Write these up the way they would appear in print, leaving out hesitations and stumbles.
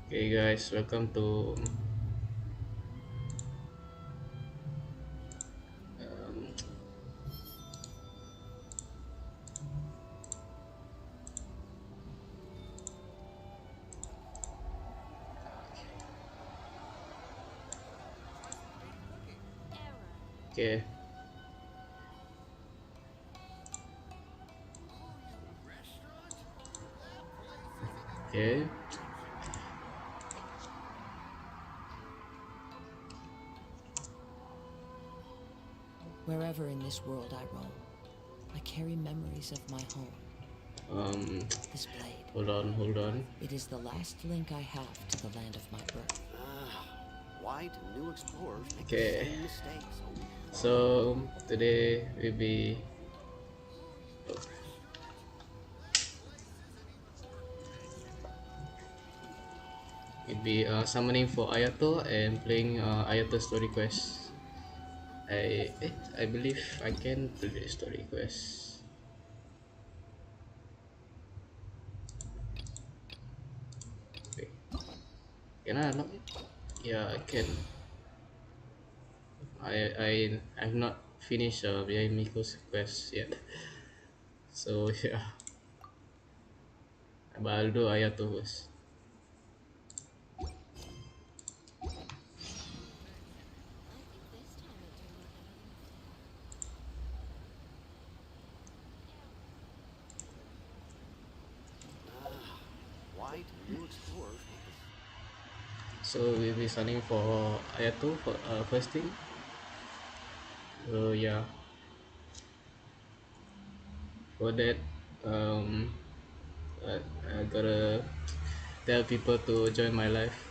Okay, guys, welcome to. Um, okay, okay, Wherever in this world I roam, I carry memories of my home. um, This blade, hold on. it is the last link I have to the land of my birth. Why do new explorers make the Okay, same mistakes so today we'll be summoning for Ayatoooo and playing Ayatoooo story quest. I believe I can do the story quest. Wait, can I unlock it? Yeah, I can. I've not finished behind Miko's quest yet. So yeah, but I'll do Ayatoooo first. Why do new explorers make the So we'll be summoning for Ayatoooo for first thing. So yeah, for that, um, I gotta tell people to join my life.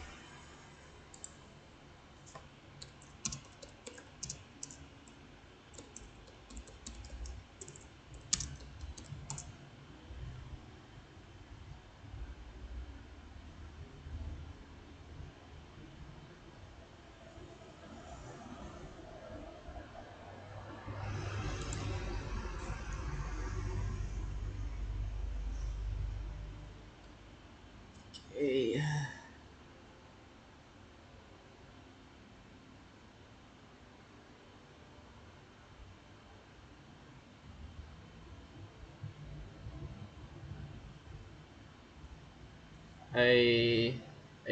Hey, I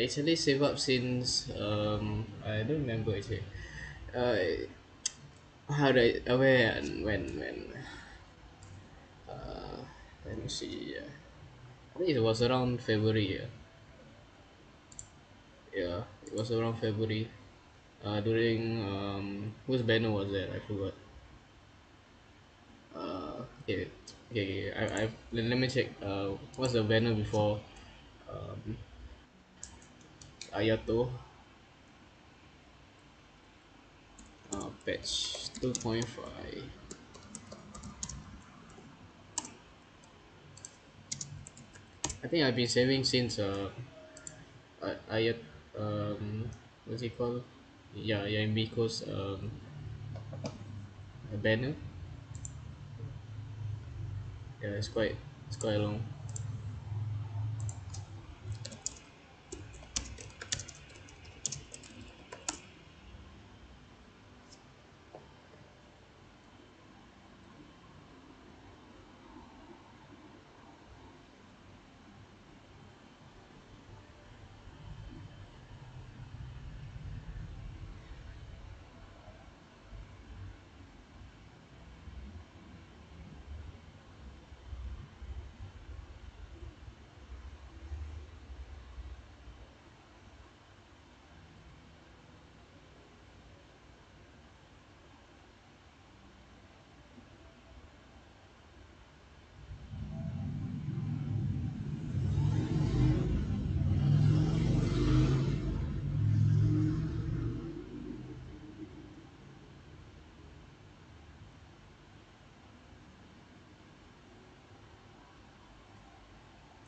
actually save up since I don't remember actually. Uh, how did when uh let me see. I think it was around February. Yeah, it was around February. During whose banner was that? I forgot. Okay, okay. Let me check. What's the banner before um, Ayato patch 2.5? I think I've been saving since Ayat what's it called? Yeah, yeah, in Biko's banner. Yeah, it's quite long.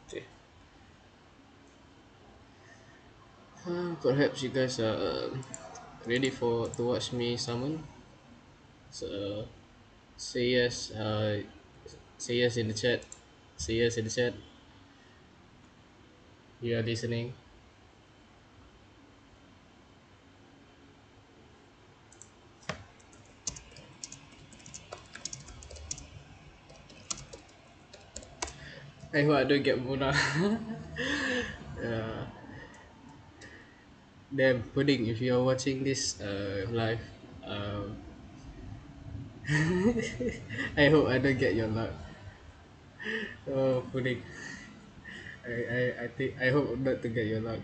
Okay. Perhaps you guys are ready for to watch me summon. So say yes. Say yes in the chat. Say yes in the chat. You are listening. I hope I don't get Mona. uh, Damn, Pudding, if you're watching this live, uh, I hope I don't get your luck. Oh, Pudding. I think I hope not to get your luck.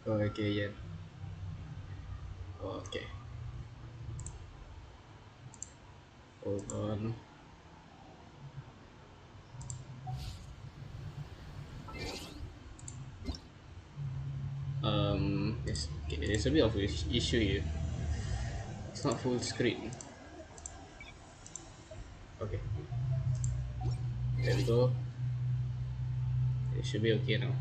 Oh, okay, yeah. Oh, okay. Hold on. Yes, okay, there's a bit of issue here. It's not full screen. Okay, there we go. It should be okay now.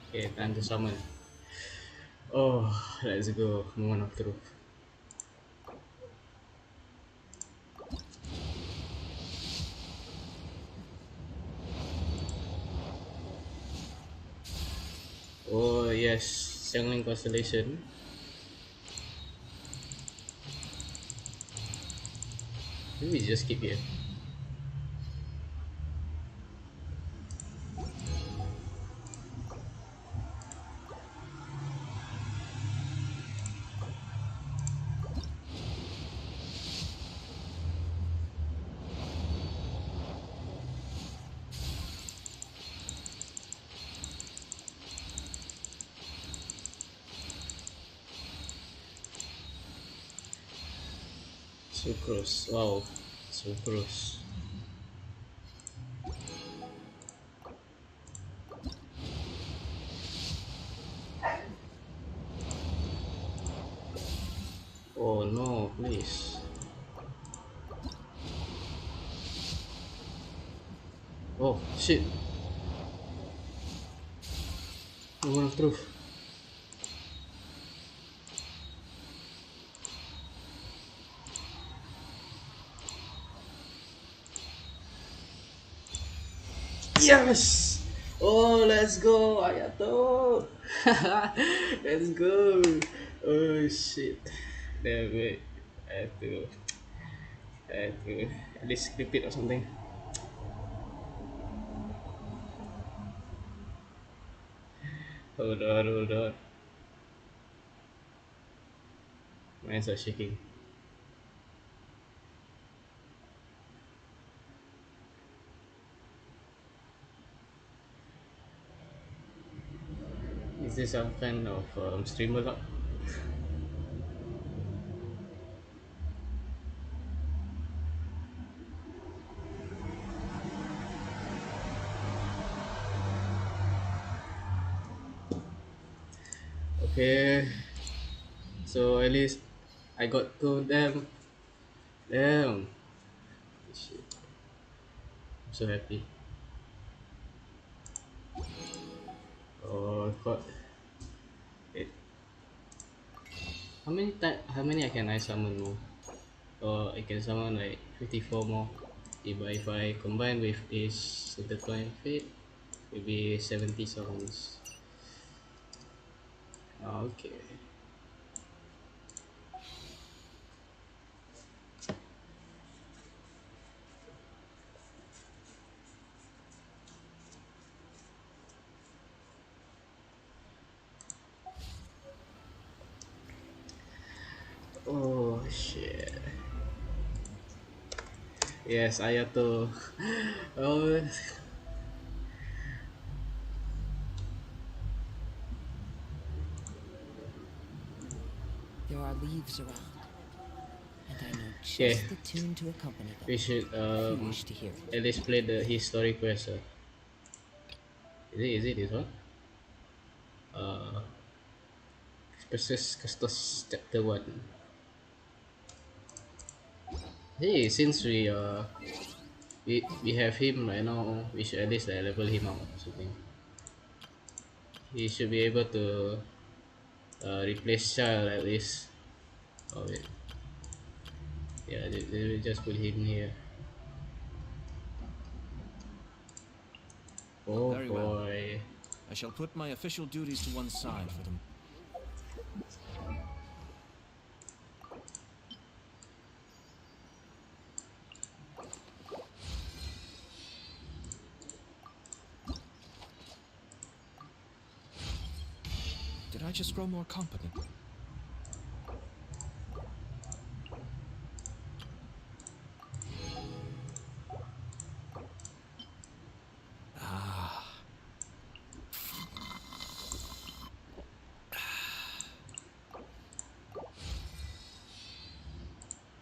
Okay, time to summon. Oh, let's go. Moment of truth. Oh, yes. Xiangling Constellation. Maybe we just keep here. Sucrose. Wow. Sucrose. Oh no, please. Oh, shit. Moment of truth. Yes! Oh, let's go, Ayatoooo! Let's go! Oh, shit. Damn it. I have to, I have to at least clip it or something. Hold on, hold on. My hands are shaking. Is this some kind of streamer lock? Okay, so at least I got two of them. Damn. Shit. I'm so happy. Oh, got it. How many I can I summon more? Or I can summon like 54 more. If I combine with this intertwined fate, maybe 70 summons. Okay. Oh shit. Yes, Ayatoooo. Oh, There are leaves around, and I know okay. just the tune to accompany them We should if you wish to hear it. at least play the history quest. Is it this one? Uh, Persis Custos chapter 1. Hey, since we have him right now, we should at least like level him out or something. He should be able to replace Child at least. Oh wait, yeah, they will just put him here. Oh Very well. boy. I shall put my official duties to one side for the I just grow more competent.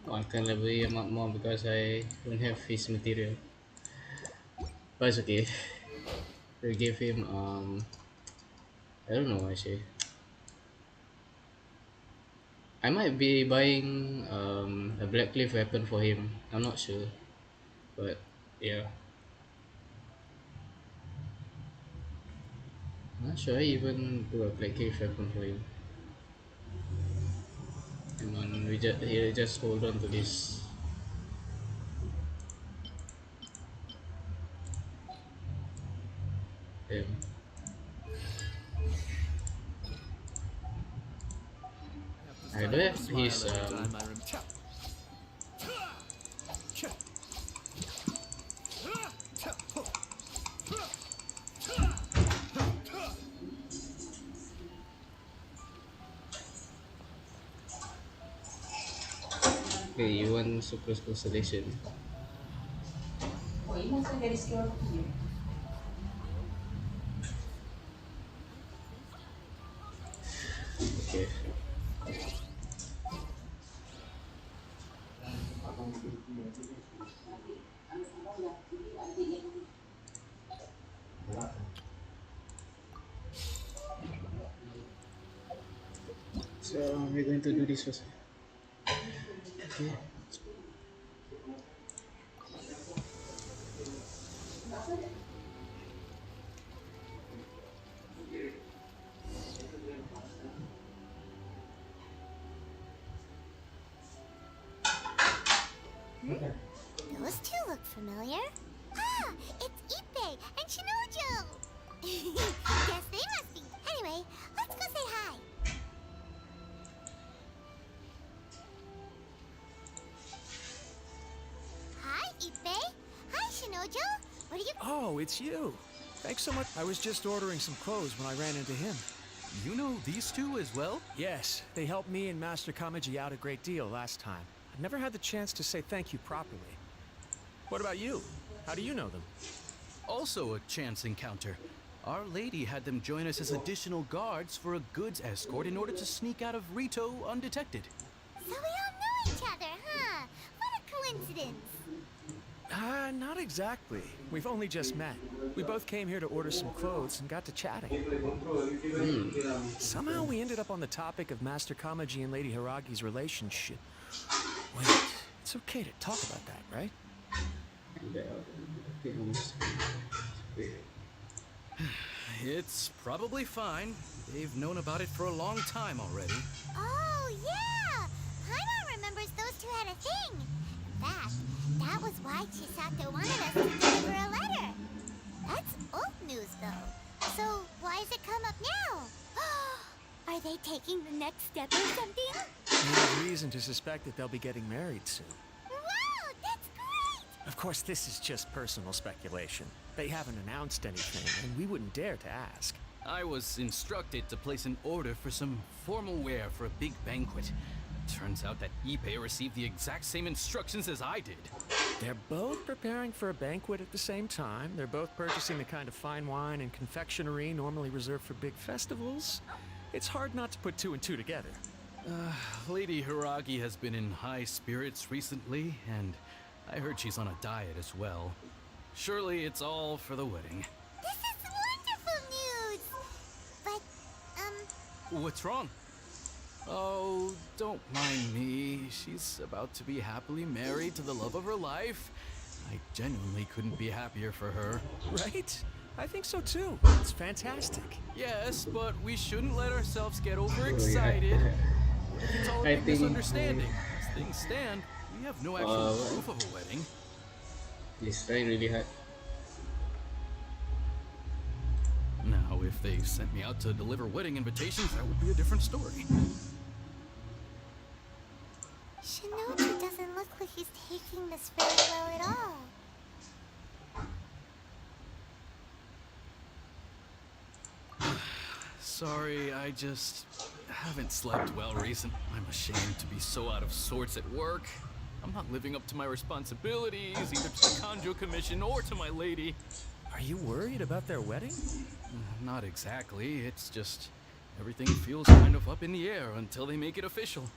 Oh, I can level him up more because I don't have his material. But it's okay. We give him I don't know actually. I might be buying a Black Cliff weapon for him. I'm not sure. But yeah. I'm not sure I even do a Black Cliff weapon for him. Come on, he just hold on to this. Damn. I don't have his okay, you want super constellation. Okay. So we're going to do this first. Okay. Those two look familiar. Ah, it's Ipe and Shinojo. Guess they must be. Anyway, let's go say hi. Hi, Ipe. Hi, Shinojo. What are you... Oh, it's you. Thanks so much. I was just ordering some clothes when I ran into him. You know these two as well? Yes, they helped me and Master Kamaji out a great deal last time. I've never had the chance to say thank you properly. What about you? How do you know them? Also a chance encounter. Our lady had them join us as additional guards for a goods escort in order to sneak out of Rito undetected. So we all know each other, huh? What a coincidence. Not exactly. We've only just met. We both came here to order some clothes and got to chatting. Somehow we ended up on the topic of Master Kamaji and Lady Hiragi's relationship. Wait, it's okay to talk about that, right? It's probably fine. They've known about it for a long time already. Oh, yeah! Paimon remembers those two had a thing. In fact, that was why Chisato wanted us to deliver a letter. That's old news, though. So why has it come up now? Are they taking the next step or something? We have reason to suspect that they'll be getting married soon. Wow, that's great! Of course, this is just personal speculation. They haven't announced anything, and we wouldn't dare to ask. I was instructed to place an order for some formal wear for a big banquet. Turns out that Ipe received the exact same instructions as I did. They're both preparing for a banquet at the same time. They're both purchasing the kind of fine wine and confectionery normally reserved for big festivals. It's hard not to put two and two together. Lady Hiragi has been in high spirits recently, and I heard she's on a diet as well. Surely it's all for the wedding. This is wonderful news! But, What's wrong? Oh, don't mind me. She's about to be happily married to the love of her life. I genuinely couldn't be happier for her. Right? I think so too. It's fantastic. Yes, but we shouldn't let ourselves get overexcited. What if it's all a I big think- misunderstanding? As things stand, we have no actual proof of a wedding. He's trying really hard. Now, if they sent me out to deliver wedding invitations, that would be a different story. Shinoju doesn't look like he's taking this very well at all. Sorry, I just haven't slept well recently. I'm ashamed to be so out of sorts at work. I'm not living up to my responsibilities, either to the Kanjo Commission or to my lady. Are you worried about their wedding? Not exactly, it's just everything feels kind of up in the air until they make it official.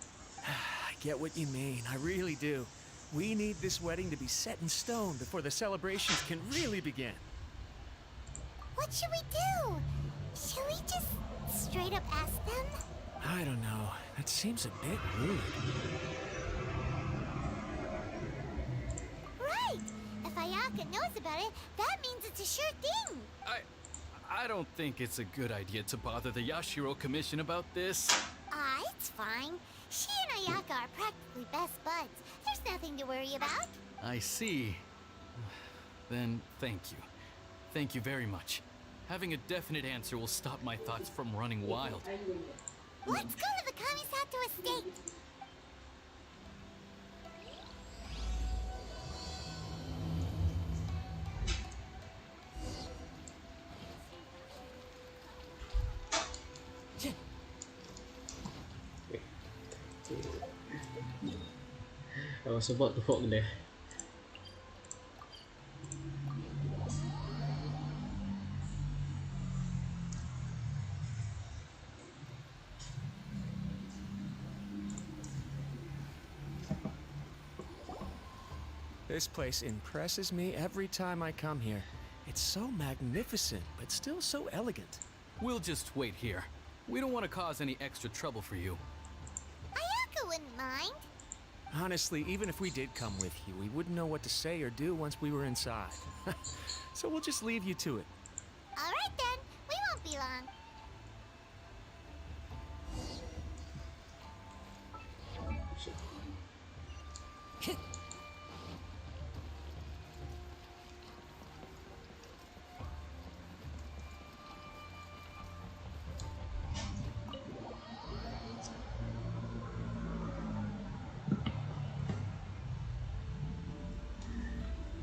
I get what you mean, I really do. We need this wedding to be set in stone before the celebrations can really begin. What should we do? Should we just straight up ask them? I don't know. That seems a bit rude. Right! If Ayaka knows about it, that means it's a sure thing. I don't think it's a good idea to bother the Yashiro Commission about this. It's fine. She and Ayaka are practically best buds. There's nothing to worry about. I see. Then thank you. Thank you very much. Having a definite answer will stop my thoughts from running wild. Let's go to the Kamisato estate. I was about to walk there. This place impresses me every time I come here. It's so magnificent, but still so elegant. We'll just wait here. We don't want to cause any extra trouble for you. Ayaka wouldn't mind. Honestly, even if we did come with you, we wouldn't know what to say or do once we were inside. So we'll just leave you to it. All right then, we won't be long.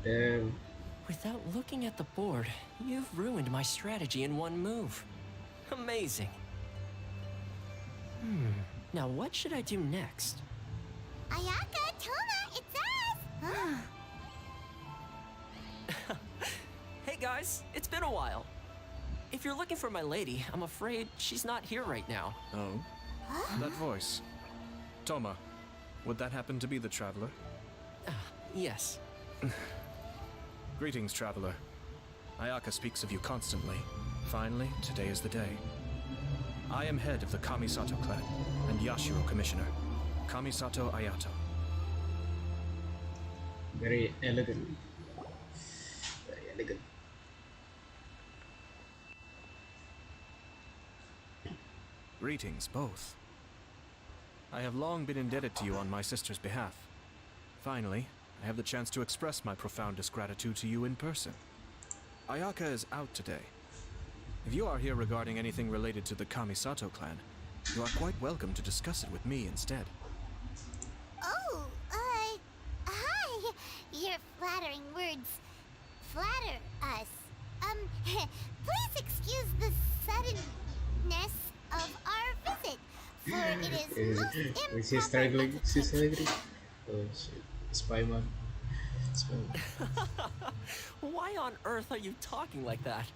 Damn. Without looking at the board, you've ruined my strategy in one move. Amazing. Now what should I do next? Ayaka, Toma, it's us! Hey guys, it's been a while. If you're looking for my lady, I'm afraid she's not here right now. Oh? That voice. Toma, would that happen to be the traveler? Yes. Greetings, traveler. Ayaka speaks of you constantly. Finally, today is the day. I am head of the Kamisato clan and Yashiro commissioner, Kamisato Ayato. Very elegant. Very elegant. Greetings, both. I have long been indebted to you on my sister's behalf. Finally, I have the chance to express my profoundest gratitude to you in person. Ayaka is out today. If you are here regarding anything related to the Kamisato clan, you are quite welcome to discuss it with me instead. Oh, hi. Your flattering words flatter us. Please excuse the suddenness of our visit, for it is most improper. She's struggling. She's struggling. Oh shit. Spyman. Why on earth are you talking like that?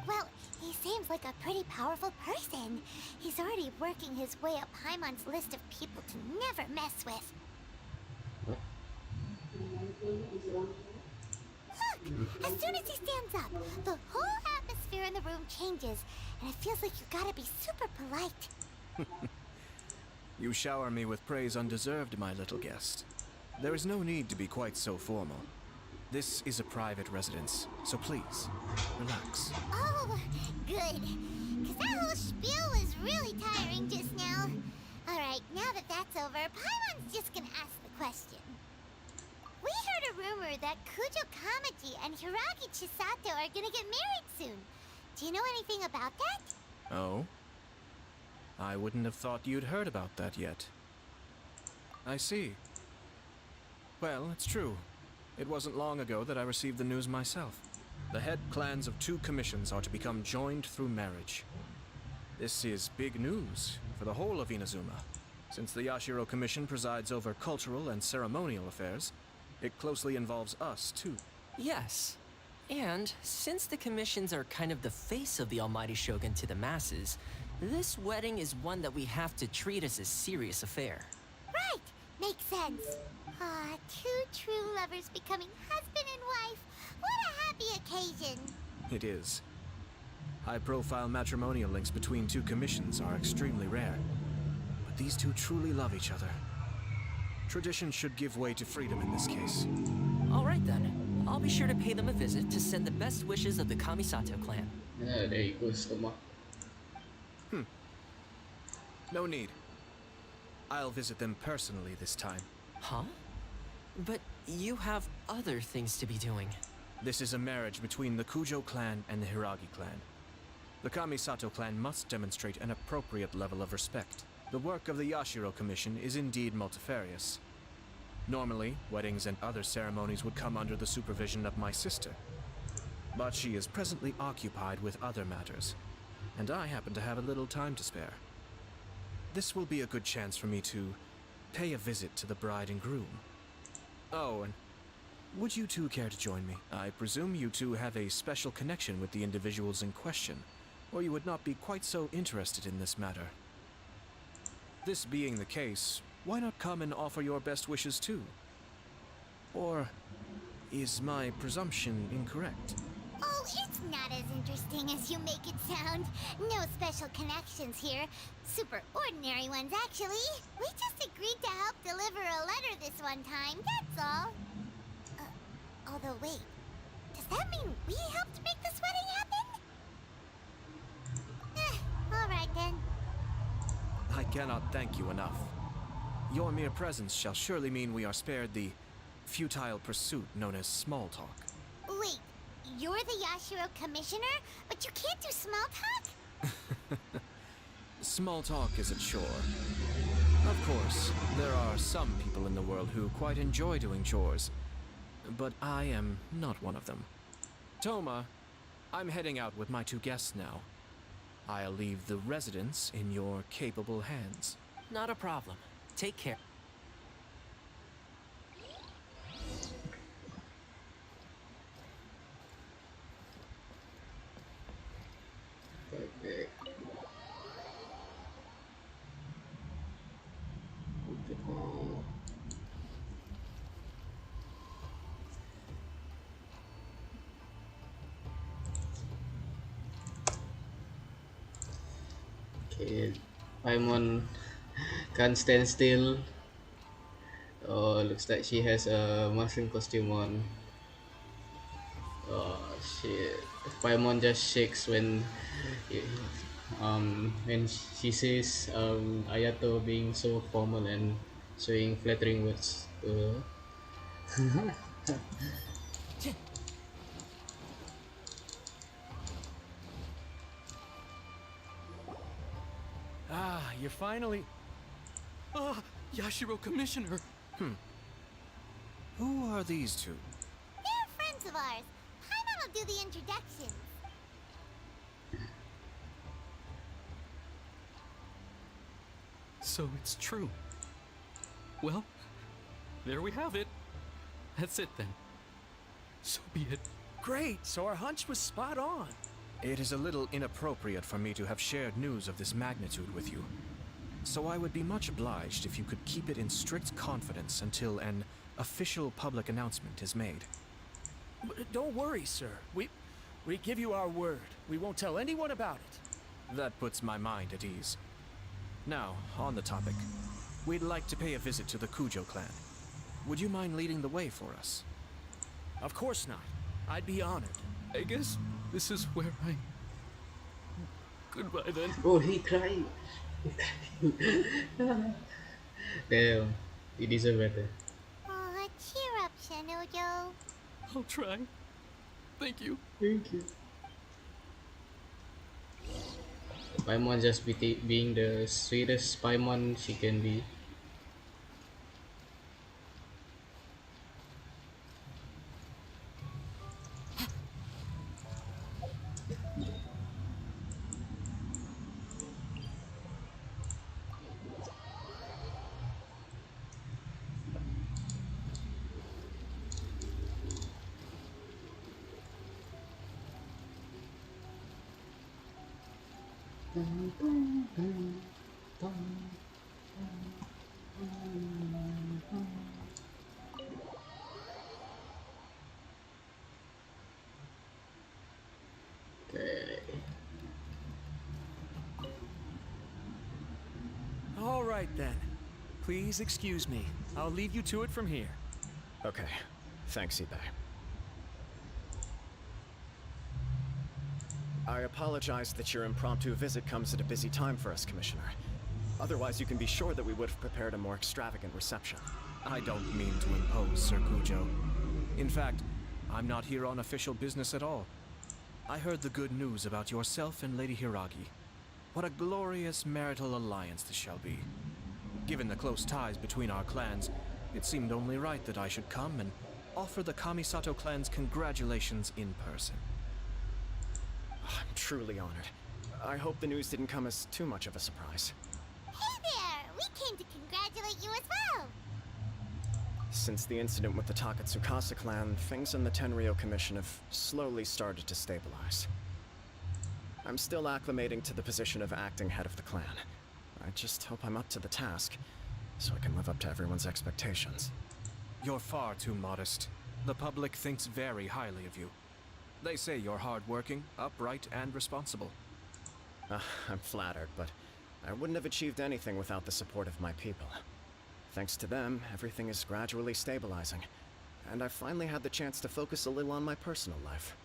Well, he seems like a pretty powerful person. He's already working his way up Paimon's list of people to never mess with. Look! As soon as he stands up, the whole atmosphere in the room changes, and it feels like you gotta be super polite. You shower me with praise undeserved, my little guest. There is no need to be quite so formal. This is a private residence, so please, relax. Oh, good. Because that whole spiel was really tiring just now. Alright, now that that's over, Paimon's just gonna ask the question. We heard a rumor that Kujo Kamaji and Hiragi Chisato are gonna get married soon. Do you know anything about that? Oh? I wouldn't have thought you'd heard about that yet. I see. Well, it's true. It wasn't long ago that I received the news myself. The head clans of 2 commissions are to become joined through marriage. This is big news for the whole of Inazuma. Since the Yashiro Commission presides over cultural and ceremonial affairs, it closely involves us, too. Yes. And since the commissions are kind of the face of the Almighty Shogun to the masses, this wedding is one that we have to treat as a serious affair. Right! Makes sense. Ah, two true lovers becoming husband and wife. What a happy occasion. It is. High-profile matrimonial links between two commissions are extremely rare. But these two truly love each other. Tradition should give way to freedom in this case. All right then. I'll be sure to pay them a visit to send the best wishes of the Kamisato clan. Yeah, there you go, Stoma. No need. I'll visit them personally this time. Huh? But you have other things to be doing. This is a marriage between the Kujo clan and the Hiragi clan. The Kamisato clan must demonstrate an appropriate level of respect. The work of the Yashiro Commission is indeed multifarious. Normally, weddings and other ceremonies would come under the supervision of my sister. But she is presently occupied with other matters, and I happen to have a little time to spare. This will be a good chance for me to pay a visit to the bride and groom. Oh, and would you two care to join me? I presume you two have a special connection with the individuals in question, or you would not be quite so interested in this matter. This being the case, why not come and offer your best wishes too? Or is my presumption incorrect? Oh, it's not as interesting as you make it sound. No special connections here. Super ordinary ones, actually. We just agreed to help deliver a letter this one time, that's all. Although, wait. Does that mean we helped make this wedding happen? Alright then. I cannot thank you enough. Your mere presence shall surely mean we are spared the futile pursuit known as small talk. Wait, you're the Yashiro Commissioner, but you can't do small talk? Small talk is a chore. Of course, there are some people in the world who quite enjoy doing chores, but I am not one of them. Toma, I'm heading out with my two guests now. I'll leave the residence in your capable hands. Not a problem. Take care. Okay. Okay, Paimon can't stand still. Oh, looks like she has a mushroom costume on. Oh shit! Paimon just shakes when she sees Ayato being so formal and saying flattering words. Ah, you're finally... Ah, Yashiro Commissioner. Who are these two? They're friends of ours. Paimon will do the introductions. So it's true. Well, there we have it. That's it then. So be it. Great, so our hunch was spot on. It is a little inappropriate for me to have shared news of this magnitude with you. So I would be much obliged if you could keep it in strict confidence until an official public announcement is made. Don't worry, sir. We give you our word. We won't tell anyone about it. That puts my mind at ease. Now, on the topic. We'd like to pay a visit to the Kujo clan. Would you mind leading the way for us? Of course not. I'd be honored. I guess this is where I... Goodbye then. Oh, he cried. Damn, he deserves better. Aw, cheer up, Shanojo. I'll try. Thank you. Thank you. Paimon just being the sweetest Paimon she can be. Okay. All right then. Please excuse me. I'll leave you to it from here. Okay. Thanks, eBay. I apologize that your impromptu visit comes at a busy time for us, Commissioner. Otherwise, you can be sure that we would have prepared a more extravagant reception. I don't mean to impose, Sir Kujo. In fact, I'm not here on official business at all. I heard the good news about yourself and Lady Hiragi. What a glorious marital alliance this shall be. Given the close ties between our clans, it seemed only right that I should come and offer the Kamisato clans congratulations in person. I'm truly honored. I hope the news didn't come as too much of a surprise. Hey there! We came to congratulate you as well! Since the incident with the Takatsukasa clan, things in the Tenryou Commission have slowly started to stabilize. I'm still acclimating to the position of acting head of the clan. I just hope I'm up to the task, so I can live up to everyone's expectations. You're far too modest. The public thinks very highly of you. They say you're hardworking, upright, and responsible. I'm flattered, but I wouldn't have achieved anything without the support of my people. Thanks to them, everything is gradually stabilizing, and I finally had the chance to focus a little on my personal life.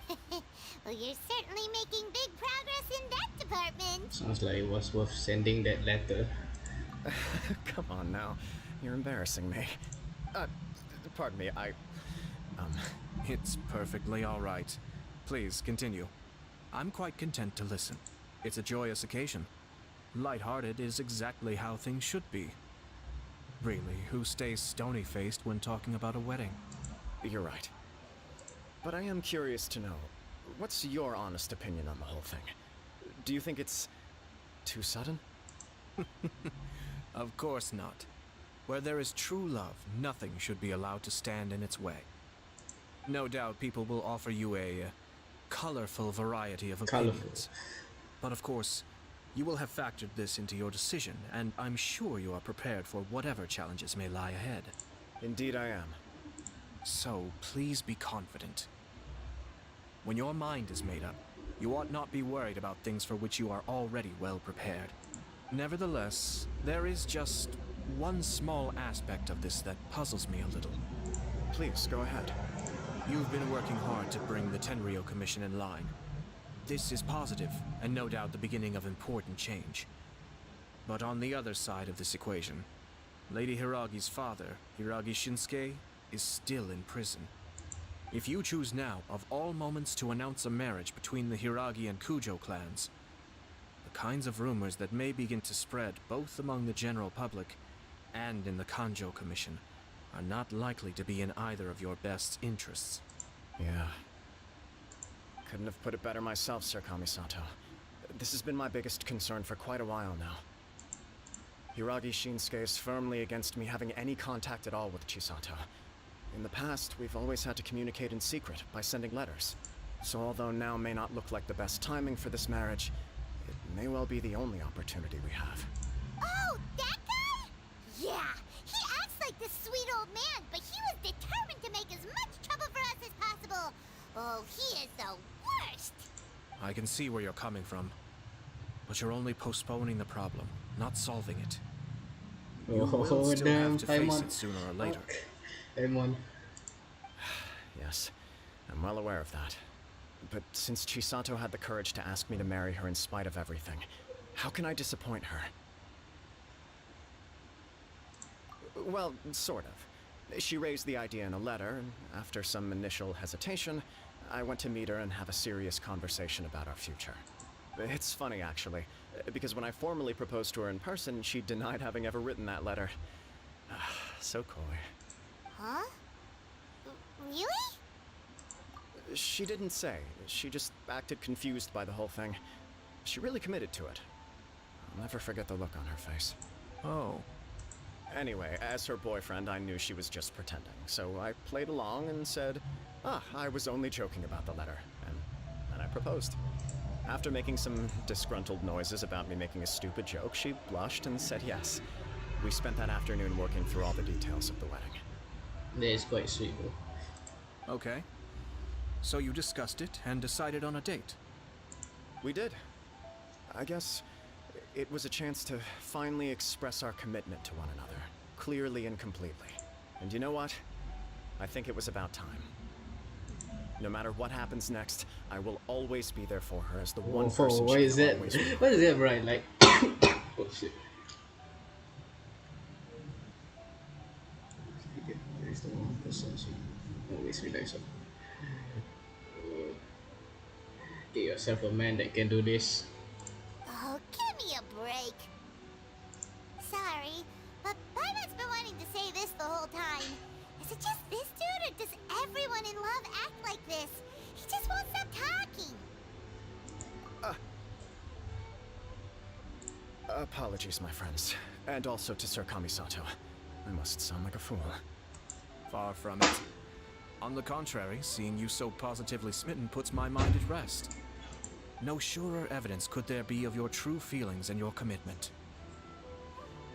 Well, you're certainly making big progress in that department. Sounds like it was worth sending that letter. Come on now, you're embarrassing me. Pardon me, It's perfectly all right. Please, continue. I'm quite content to listen. It's a joyous occasion. Lighthearted is exactly how things should be. Really, who stays stony-faced when talking about a wedding? You're right. But I am curious to know, what's your honest opinion on the whole thing? Do you think it's too sudden? Of course not. Where there is true love, nothing should be allowed to stand in its way. No doubt people will offer you a colorful variety of opinions. But of course, you will have factored this into your decision, and I'm sure you are prepared for whatever challenges may lie ahead. Indeed I am. So please be confident. When your mind is made up, you ought not be worried about things for which you are already well prepared. Nevertheless, there is just one small aspect of this that puzzles me a little. Please, go ahead. You've been working hard to bring the Tenryou Commission in line. This is positive, and no doubt the beginning of important change. But on the other side of this equation, Lady Hiragi's father, Hiragi Shinsuke, is still in prison. If you choose now, of all moments, to announce a marriage between the Hiragi and Kujo clans, the kinds of rumors that may begin to spread both among the general public and in the Kanjo Commission are not likely to be in either of your best interests. Yeah. Couldn't have put it better myself, Sir Kamisato. This has been my biggest concern for quite a while now. Hiragi Shinsuke is firmly against me having any contact at all with Chisato. In the past, we've always had to communicate in secret by sending letters. So although now may not look like the best timing for this marriage, it may well be the only opportunity we have. Oh, that guy? Yeah, he acts like this sweet old man, but he was determined to make as much trouble for us as possible. Oh, he is the worst. I can see where you're coming from. But you're only postponing the problem, not solving it. You will still have to face it sooner or later. Yes, I'm well aware of that. But since Chisato had the courage to ask me to marry her in spite of everything, how can I disappoint her? Well, sort of. She raised the idea in a letter, and after some initial hesitation, I went to meet her and have a serious conversation about our future. It's funny, actually, because when I formally proposed to her in person, she denied having ever written that letter. So coy. Huh? Really? She didn't say. She just acted confused by the whole thing. She really committed to it. I'll never forget the look on her face. Oh. Anyway, as her boyfriend, I knew she was just pretending, so I played along and said, I was only joking about the letter, and then I proposed. After making some disgruntled noises about me making a stupid joke, she blushed and said yes. We spent that afternoon working through all the details of the wedding. That is quite sweet, bro. Okay. So you discussed it and decided on a date? We did. I guess it was a chance to finally express our commitment to one another, clearly and completely. And you know what? I think it was about time. No matter what happens next, I will always be there for her as the one person What she is can that? always rely on. What is that, Brian? Like, oh shit. There is the one person she always relies on. Get yourself a man that can do this. Oh, give me a break. Sorry, but Paimon's been wanting to say this the whole time. Is it just this dude, or does everyone in love act like this? He just won't stop talking. Apologies, my friends. And also to Sir Kamisato. I must sound like a fool. Far from it. On the contrary, seeing you so positively smitten puts my mind at rest. No surer evidence could there be of your true feelings and your commitment.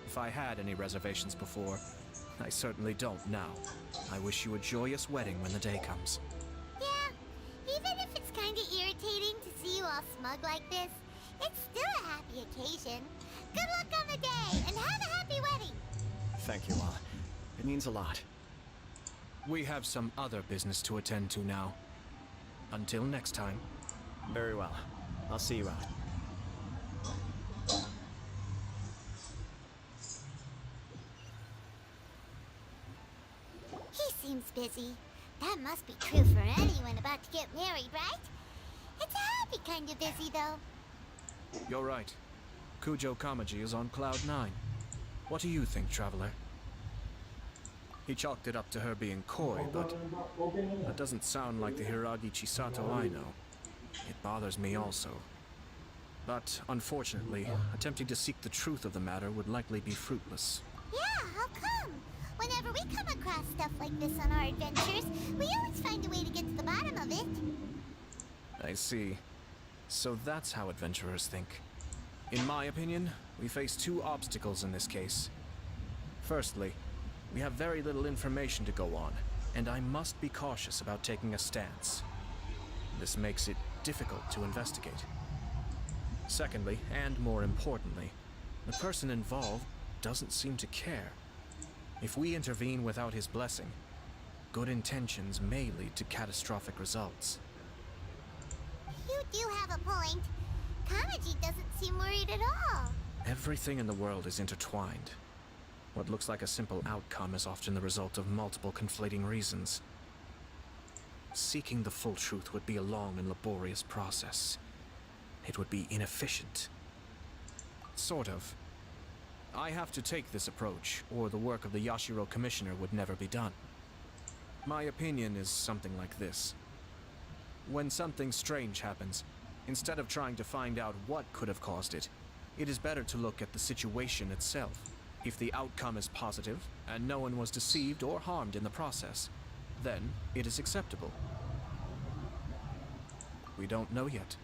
If I had any reservations before, I certainly don't now. I wish you a joyous wedding when the day comes. Yeah, even if it's kinda irritating to see you all smug like this, it's still a happy occasion. Good luck on the day, and have a happy wedding! Thank you all. It means a lot. We have some other business to attend to now. Until next time. Very well. I'll see you out. He seems busy. That must be true for anyone about to get married, right? It's a happy kind of busy, though. You're right. Kujo Kamaji is on cloud 9. What do you think, traveler? He chalked it up to her being coy, but that doesn't sound like the Hiragi Chisato I know. It bothers me also. But unfortunately, attempting to seek the truth of the matter would likely be fruitless. Yeah, how come? Whenever we come across stuff like this on our adventures, we always find a way to get to the bottom of it. I see. So that's how adventurers think. In my opinion, we face two obstacles in this case. Firstly, we have very little information to go on, and I must be cautious about taking a stance. This makes it difficult to investigate. Secondly, and more importantly, the person involved doesn't seem to care. If we intervene without his blessing, good intentions may lead to catastrophic results. You do have a point. Kamaji doesn't seem worried at all. Everything in the world is intertwined. What looks like a simple outcome is often the result of multiple conflating reasons. Seeking the full truth would be a long and laborious process. It would be inefficient. Sort of. I have to take this approach, or the work of the Yashiro Commissioner would never be done. My opinion is something like this. When something strange happens, instead of trying to find out what could have caused it, it is better to look at the situation itself. If the outcome is positive, and no one was deceived or harmed in the process, then it is acceptable. We don't know yet.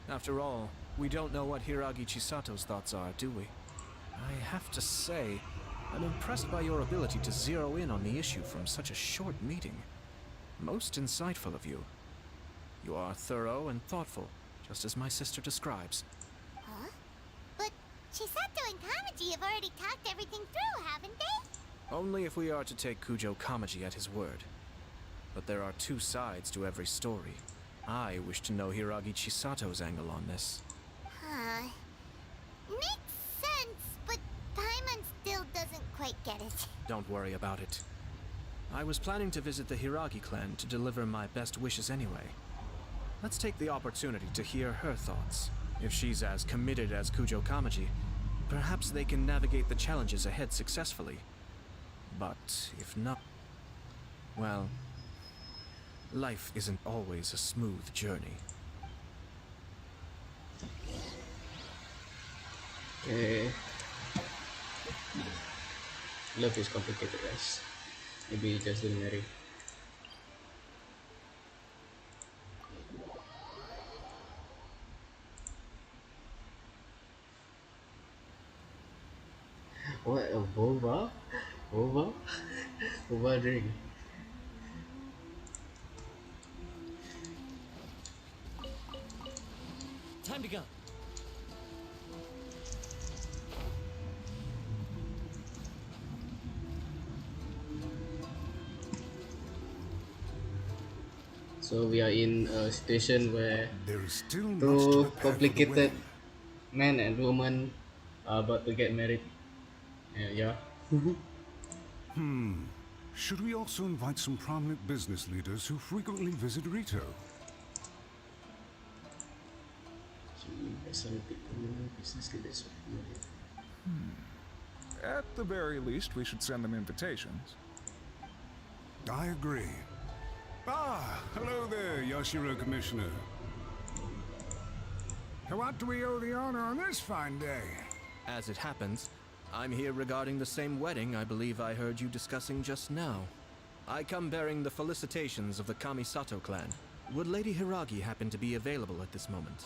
After all, we don't know what Hiragi Chisato's thoughts are, do we? I have to say, I'm impressed by your ability to zero in on the issue from such a short meeting. Most insightful of you. You are thorough and thoughtful, just as my sister describes. Huh? But Chisato and Kamaji have already talked everything through, haven't they? Only if we are to take Kujo Kamaji at his word. But there are two sides to every story. I wish to know Hiragi Chisato's angle on this. Huh. Makes sense, but Paimon still doesn't quite get it. Don't worry about it. I was planning to visit the Hiragi clan to deliver my best wishes anyway. Let's take the opportunity to hear her thoughts. If she's as committed as Kujo Kamaji, perhaps they can navigate the challenges ahead successfully. But if not, well, life isn't always a smooth journey. Okay. Love is complicated, guys. Maybe just don't marry. What a boba? Boba? Boba drink. Time to go. So we are in a situation where There is still much to two prepare for the complicated wedding. man and woman are about to get married. Yeah. Should we also invite some prominent business leaders who frequently visit Rito? Business leaders. At the very least, we should send them invitations. I agree. Ah, hello there, Yashiro Commissioner. To what do we owe the honor on this fine day? As it happens, I'm here regarding the same wedding I believe I heard you discussing just now. I come bearing the felicitations of the Kamisato clan. Would Lady Hiragi happen to be available at this moment?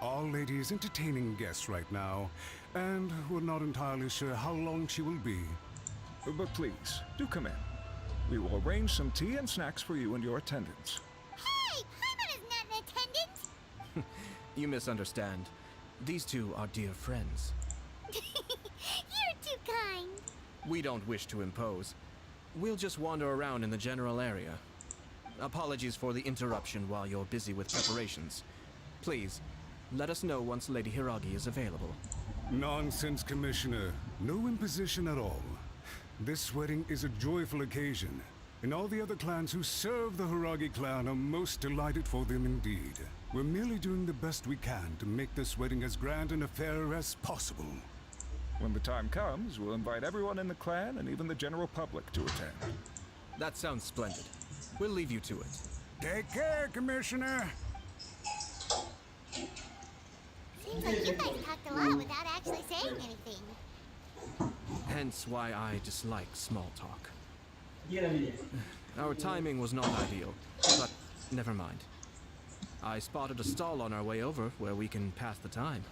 Our lady is entertaining guests right now, and we're not entirely sure how long she will be. But please, do come in. We will arrange some tea and snacks for you and your attendants. Hey, Paimon is not in attendance. You misunderstand. These two are dear friends. You're too kind. We don't wish to impose. We'll just wander around in the general area. Apologies for the interruption while you're busy with preparations. Please, let us know once Lady Hiragi is available. Nonsense, Commissioner. No imposition at all. This wedding is a joyful occasion, and all the other clans who serve the Hiragi clan are most delighted for them indeed. We're merely doing the best we can to make this wedding as grand an affair as possible. When the time comes, we'll invite everyone in the clan and even the general public to attend. That sounds splendid. We'll leave you to it. Take care, Commissioner! Seems like you guys talked a lot without actually saying anything. Hence why I dislike small talk. Our timing was not ideal, but never mind. I spotted a stall on our way over where we can pass the time.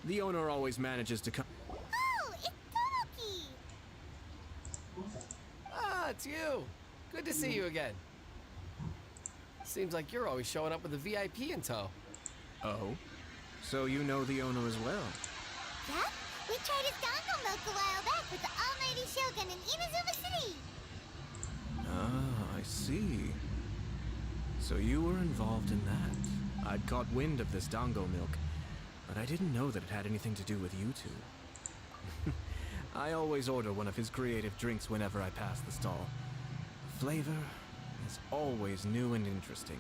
The owner always manages to come. Oh, it's Tomoki! Ah, it's you. Good to see you again. Seems like you're always showing up with a VIP in tow. Oh? So you know the owner as well? Yep, we tried his dongle milk a while back with the almighty Shogun in Inazuma City. Ah, I see. So you were involved in that. I'd caught wind of this dango milk, but I didn't know that it had anything to do with you two. I always order one of his creative drinks whenever I pass the stall. The flavor is always new and interesting.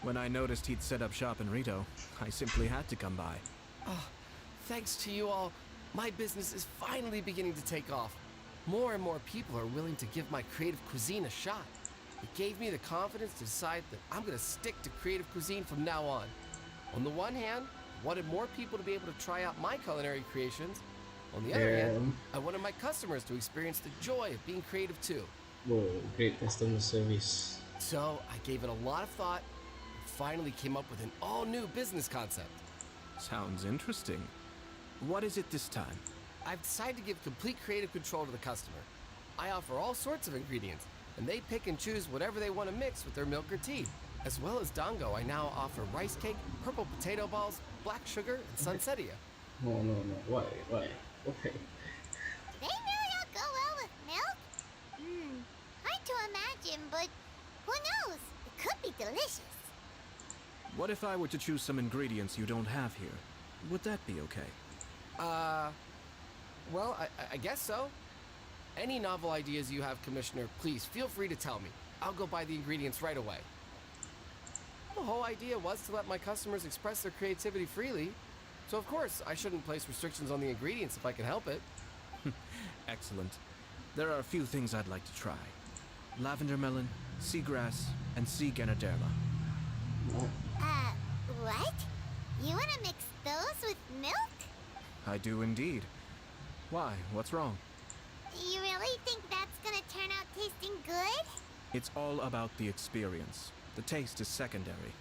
When I noticed he'd set up shop in Rito, I simply had to come by. Oh, thanks to you all, my business is finally beginning to take off. More and more people are willing to give my creative cuisine a shot. It gave me the confidence to decide that I'm gonna stick to creative cuisine from now on. On the one hand, I wanted more people to be able to try out my culinary creations. On the other hand, I wanted my customers to experience the joy of being creative too. Whoa, great customer service. So I gave it a lot of thought and finally came up with an all-new business concept. Sounds interesting. What is it this time? I've decided to give complete creative control to the customer. I offer all sorts of ingredients, and they pick and choose whatever they want to mix with their milk or tea. As well as dango, I now offer rice cake, purple potato balls, black sugar, and sunsettia. No. Why? Okay. Do they really all go well with milk? Hard to imagine, but who knows? It could be delicious. What if I were to choose some ingredients you don't have here? Would that be okay? Well, I guess so. Any novel ideas you have, Commissioner, please feel free to tell me. I'll go buy the ingredients right away. The whole idea was to let my customers express their creativity freely. So of course, I shouldn't place restrictions on the ingredients if I can help it. Excellent. There are a few things I'd like to try. Lavender melon, seagrass, and sea ganoderma. What? You wanna mix those with milk? I do indeed. Why? What's wrong? You really think that's gonna turn out tasting good? It's all about the experience. The taste is secondary.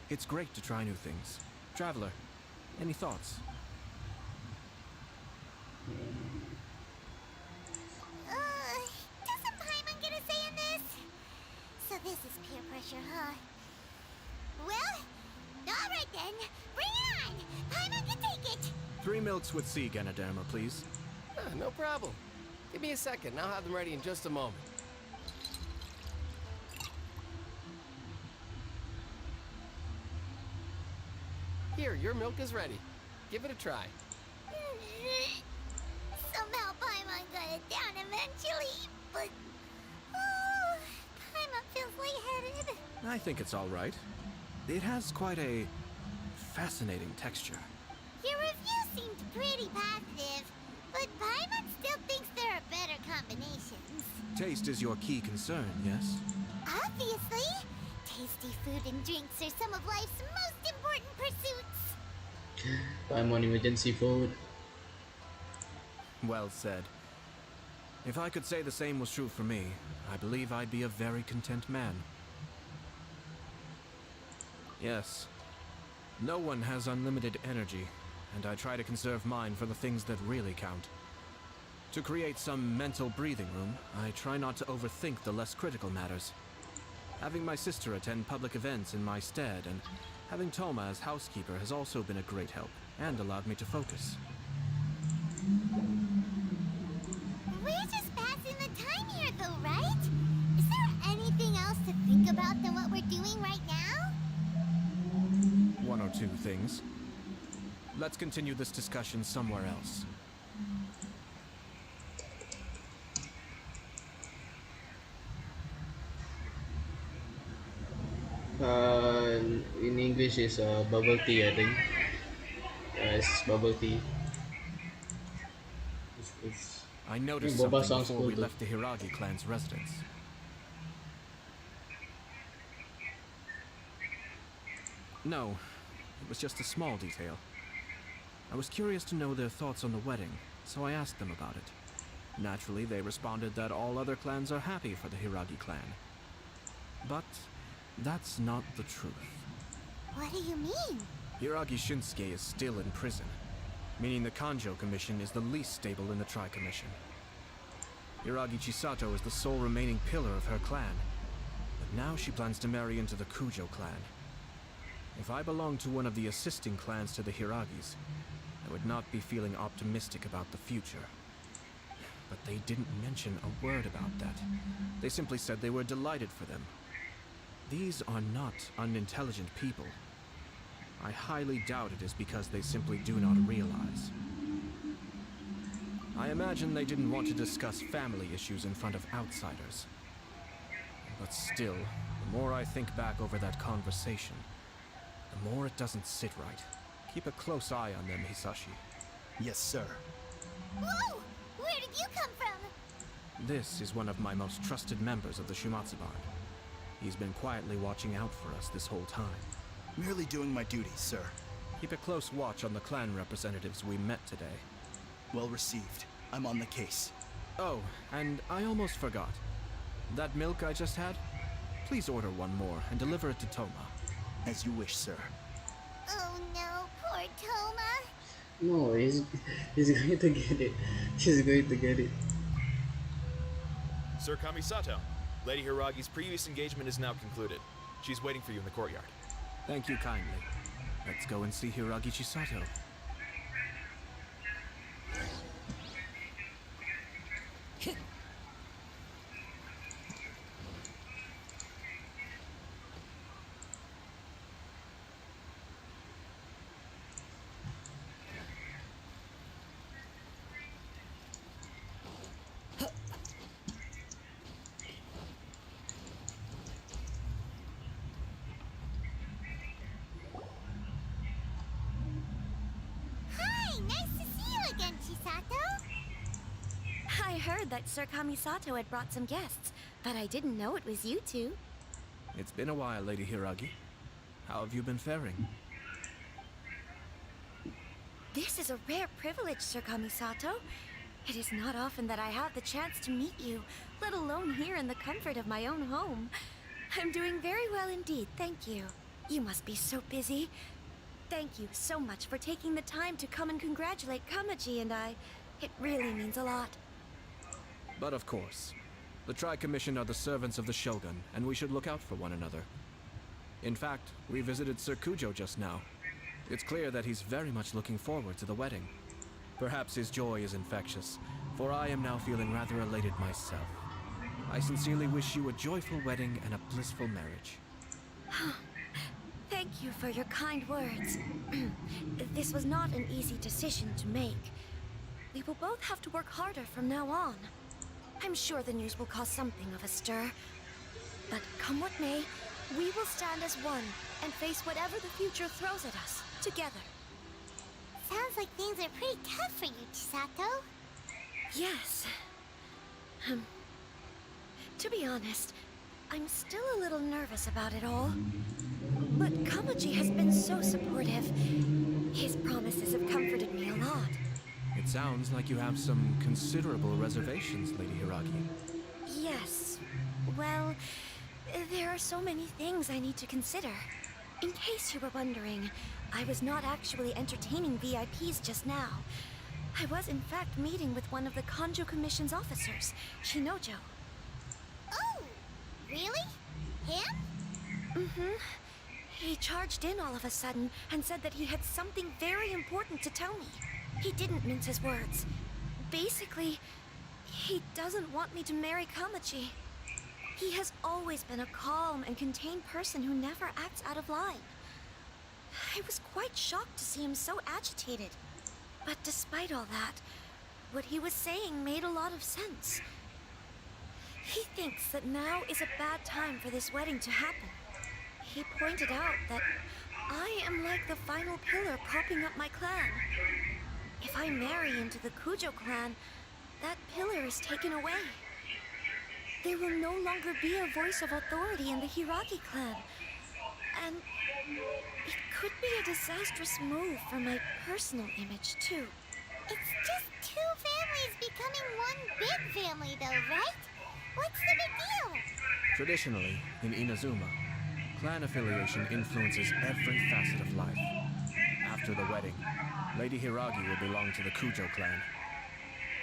It's great to try new things. Traveler, any thoughts? 3 milks with sea Ganoderma, please. No problem. Give me a second, and I'll have them ready in just a moment. Here, your milk is ready. Give it a try. Somehow Paimon got it down eventually, but... Oh, Paimon feels lightheaded. I think it's all right. It has quite a fascinating texture. Your review seemed pretty positive, but Paimon still thinks there are better combinations. Taste is your key concern, yes? Obviously! Tasty food and drinks are some of life's most important pursuits. I'm on emergency food. Well said. If I could say the same was true for me, I believe I'd be a very content man. Yes. No one has unlimited energy, and I try to conserve mine for the things that really count. To create some mental breathing room, I try not to overthink the less critical matters. Having my sister attend public events in my stead, and having Toma as housekeeper has also been a great help, and allowed me to focus. We're just passing the time here though, right? Is there anything else to think about than what we're doing right now? 1 or 2 things. Let's continue this discussion somewhere else. In English is bubble tea, I think. It's bubble tea. It's I noticed Boba something sounds before cool we too. left the Hiragi clan's residence. No, it was just a small detail. I was curious to know their thoughts on the wedding, so I asked them about it. Naturally, they responded that all other clans are happy for the Hiragi clan. But that's not the truth. What do you mean? Hiragi Shinsuke is still in prison, meaning the Kanjo Commission is the least stable in the Tri-Commission. Hiragi Chisato is the sole remaining pillar of her clan, but now she plans to marry into the Kujo clan. If I belonged to one of the assisting clans to the Hiragis, I would not be feeling optimistic about the future. But they didn't mention a word about that. They simply said they were delighted for them. These are not unintelligent people. I highly doubt it is because they simply do not realize. I imagine they didn't want to discuss family issues in front of outsiders. But still, the more I think back over that conversation, the more it doesn't sit right. Keep a close eye on them, Hisashi. Yes, sir. Whoa! Where did you come from? This is one of my most trusted members of the Shumatsuban. He's been quietly watching out for us this whole time. Merely doing my duties, sir. Keep a close watch on the clan representatives we met today. Well received. I'm on the case. Oh, and I almost forgot. That milk I just had? Please order one more and deliver it to Toma. As you wish, sir. Oh no, poor Toma. No, he's going to get it. He's going to get it. Sir Kamisato, Lady Hiragi's previous engagement is now concluded. She's waiting for you in the courtyard. Thank you kindly. Let's go and see Hiragi Chisato. Hi, nice to see you again, Chisato. I heard that Sir Kamisato had brought some guests, but I didn't know it was you two. It's been a while, Lady Hiragi. How have you been faring? This is a rare privilege, Sir Kamisato. It is not often that I have the chance to meet you, let alone here in the comfort of my own home. I'm doing very well indeed, thank you. You must be so busy. Thank you so much for taking the time to come and congratulate Kamaji and I. It really means a lot. But of course, the Tri-Commission are the servants of the Shogun, and we should look out for one another. In fact, we visited Sir Kujo just now. It's clear that he's very much looking forward to the wedding. Perhaps his joy is infectious, for I am now feeling rather elated myself. I sincerely wish you a joyful wedding and a blissful marriage. Thank you for your kind words. This was not an easy decision to make. We will both have to work harder from now on. I'm sure the news will cause something of a stir. But come what may, we will stand as one and face whatever the future throws at us, together. Sounds like things are pretty tough for you, Chisato. Yes. To be honest, I'm still a little nervous about it all. But Kamaji has been so supportive. His promises have comforted me a lot. It sounds like you have some considerable reservations, Lady Hiragi. Yes. Well, there are so many things I need to consider. In case you were wondering, I was not actually entertaining VIPs just now. I was in fact meeting with one of the Kanjo Commission's officers, Shinojo. Oh, really? Him? Mm-hmm. He charged in all of a sudden and said that he had something very important to tell me. He didn't mince his words. Basically, he doesn't want me to marry Kamaji. He has always been a calm and contained person who never acts out of line. I was quite shocked to see him so agitated. But despite all that, what he was saying made a lot of sense. He thinks that now is a bad time for this wedding to happen. He pointed out that I am like the final pillar propping up my clan. If I marry into the Kujo clan, that pillar is taken away. There will no longer be a voice of authority in the Hiragi clan. And it could be a disastrous move for my personal image, too. It's just two families becoming one big family, though, right? What's the big deal? Traditionally, in Inazuma, clan affiliation influences every facet of life. After the wedding, Lady Hiragi will belong to the Kujo clan.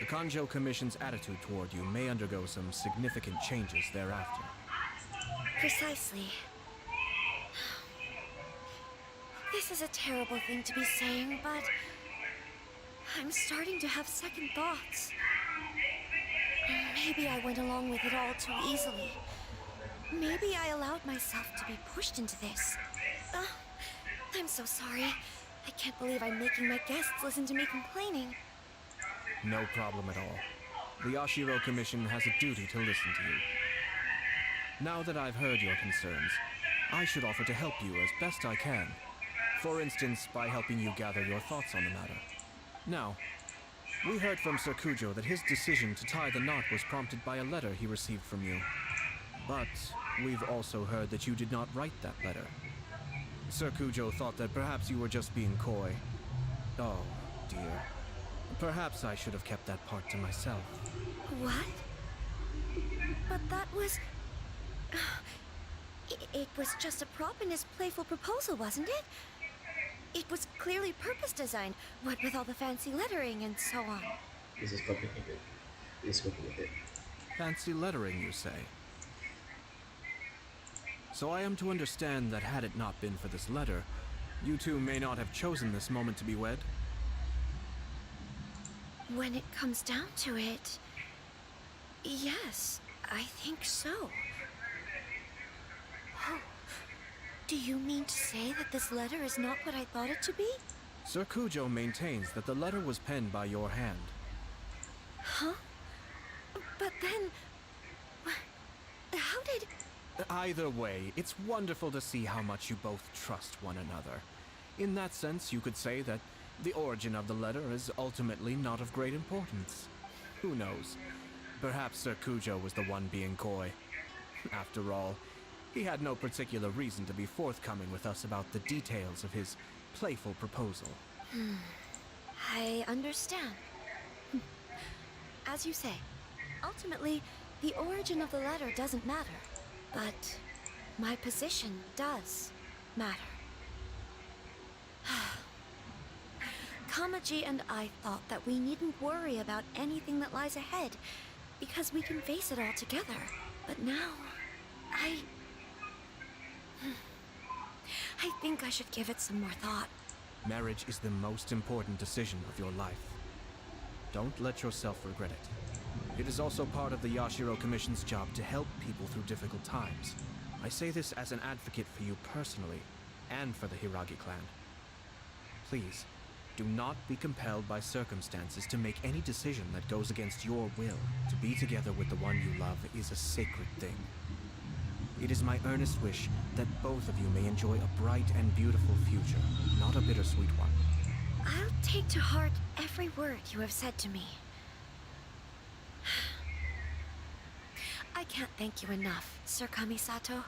The Kanjo Commission's attitude toward you may undergo some significant changes thereafter. Precisely. This is a terrible thing to be saying, but I'm starting to have second thoughts. Maybe I went along with it all too easily. Maybe I allowed myself to be pushed into this. I'm so sorry. I can't believe I'm making my guests listen to me complaining. No problem at all. The Ashiro Commission has a duty to listen to you. Now that I've heard your concerns, I should offer to help you as best I can. For instance, by helping you gather your thoughts on the matter. Now, we heard from Sir Kujo that his decision to tie the knot was prompted by a letter he received from you. But we've also heard that you did not write that letter. Sir Kujo thought that perhaps you were just being coy. Oh, dear. Perhaps I should have kept that part to myself. What? But that was... It was just a prop in his playful proposal, wasn't it? It was clearly purpose-designed, what with all the fancy lettering and so on. This is complicated. This is complicated. Fancy lettering, you say? So I am to understand that had it not been for this letter, you two may not have chosen this moment to be wed? When it comes down to it... yes, I think so. Oh, do you mean to say that this letter is not what I thought it to be? Sir Kujo maintains that the letter was penned by your hand. Huh? But then... how did... Either way, it's wonderful to see how much you both trust one another. In that sense, you could say that the origin of the letter is ultimately not of great importance. Who knows? Perhaps Sir Kujo was the one being coy. After all, he had no particular reason to be forthcoming with us about the details of his playful proposal. I understand. As you say, ultimately, the origin of the letter doesn't matter. But my position does matter. Kamaji and I thought that we needn't worry about anything that lies ahead, because we can face it all together. But now, I think I should give it some more thought. Marriage is the most important decision of your life. Don't let yourself regret it. It is also part of the Yashiro Commission's job to help people through difficult times. I say this as an advocate for you personally, and for the Hiragi clan. Please, do not be compelled by circumstances to make any decision that goes against your will. To be together with the one you love is a sacred thing. It is my earnest wish that both of you may enjoy a bright and beautiful future, not a bittersweet one. I'll take to heart every word you have said to me. I can't thank you enough, Sir Kamisato.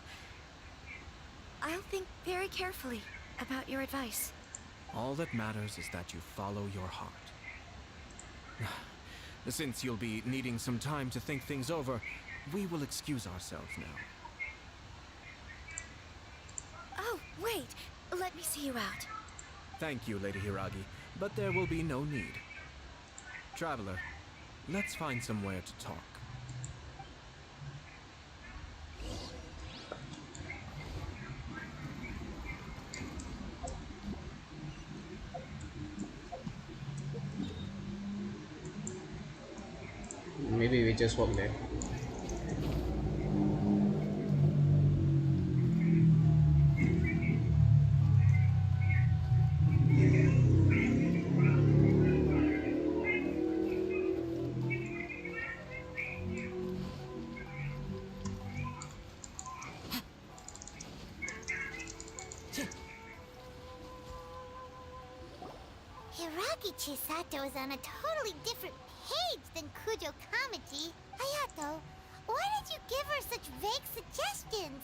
I'll think very carefully about your advice. All that matters is that you follow your heart. Since you'll be needing some time to think things over, we will excuse ourselves now. Oh, wait! Let me see you out. Thank you, Lady Hiragi, but there will be no need. Traveler, let's find somewhere to talk. Maybe we just walk there. Hiragi Chisato is on a totally different page than Kujo Kamaji. Ayato, why did you give her such vague suggestions?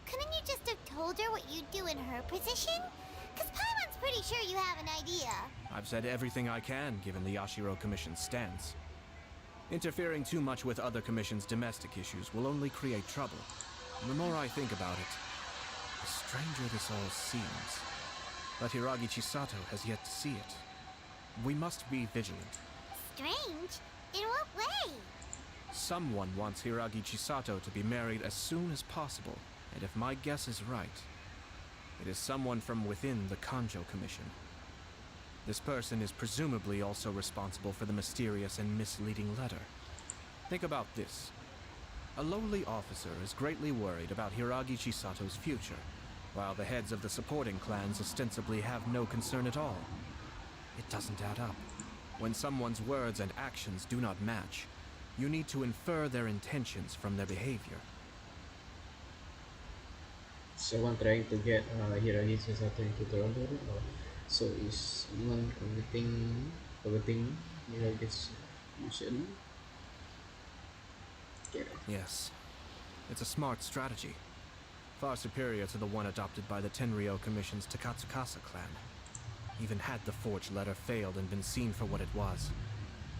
Couldn't you just have told her what you'd do in her position? Cause Paimon's pretty sure you have an idea. I've said everything I can, given the Yashiro Commission's stance. Interfering too much with other commissions' domestic issues will only create trouble. And the more I think about it, the stranger this all seems. But Hiragi Chisato has yet to see it. We must be vigilant. Strange? In what way? Someone wants Hiragi Chisato to be married as soon as possible, and if my guess is right, it is someone from within the Kanjo Commission. This person is presumably also responsible for the mysterious and misleading letter. Think about this. A lowly officer is greatly worried about Hiragi Chisato's future, while the heads of the supporting clans ostensibly have no concern at all. It doesn't add up. When someone's words and actions do not match, you need to infer their intentions from their behavior. Someone trying to get Hiragi Chisato into trouble, or so is someone committing Hiragi's mission? Get it. Yes. It's a smart strategy. Far superior to the one adopted by the Tenryou Commission's Takatsukasa clan. Even had the forged letter failed and been seen for what it was,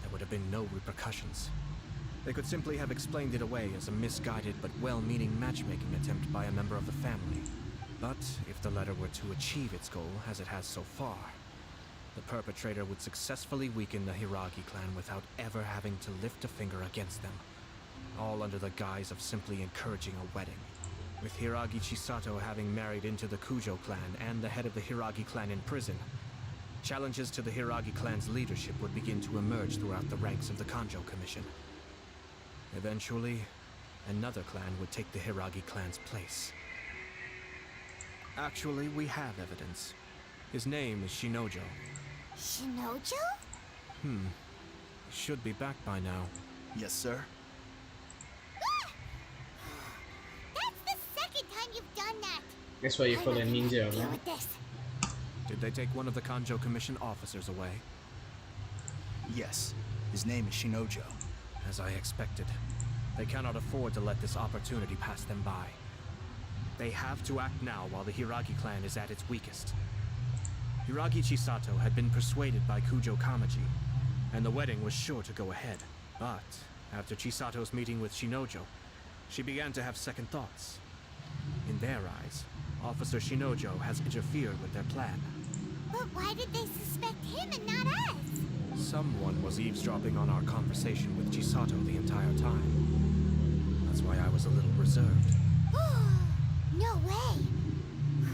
there would have been no repercussions. They could simply have explained it away as a misguided but well-meaning matchmaking attempt by a member of the family. But if the letter were to achieve its goal, as it has so far, the perpetrator would successfully weaken the Hiragi clan without ever having to lift a finger against them, all under the guise of simply encouraging a wedding. With Hiragi Chisato having married into the Kujo clan and the head of the Hiragi clan in prison, challenges to the Hiragi clan's leadership would begin to emerge throughout the ranks of the Kanjo Commission. Eventually, another clan would take the Hiragi clan's place. Actually, we have evidence. His name is Shinojo. Shinojo? He should be back by now. Yes, sir. That's the second time you've done that. That's why you call a ninja, Deal right? with this. Did they take one of the Kanjo Commission officers away? Yes. His name is Shinojo. As I expected. They cannot afford to let this opportunity pass them by. They have to act now while the Hiragi clan is at its weakest. Hiragi Chisato had been persuaded by Kujo Kamaji, and the wedding was sure to go ahead. But after Chisato's meeting with Shinojo, she began to have second thoughts. In their eyes, Officer Shinojo has interfered with their plan. But why did they suspect him and not us? Someone was eavesdropping on our conversation with Chisato the entire time. That's why I was a little reserved. No way.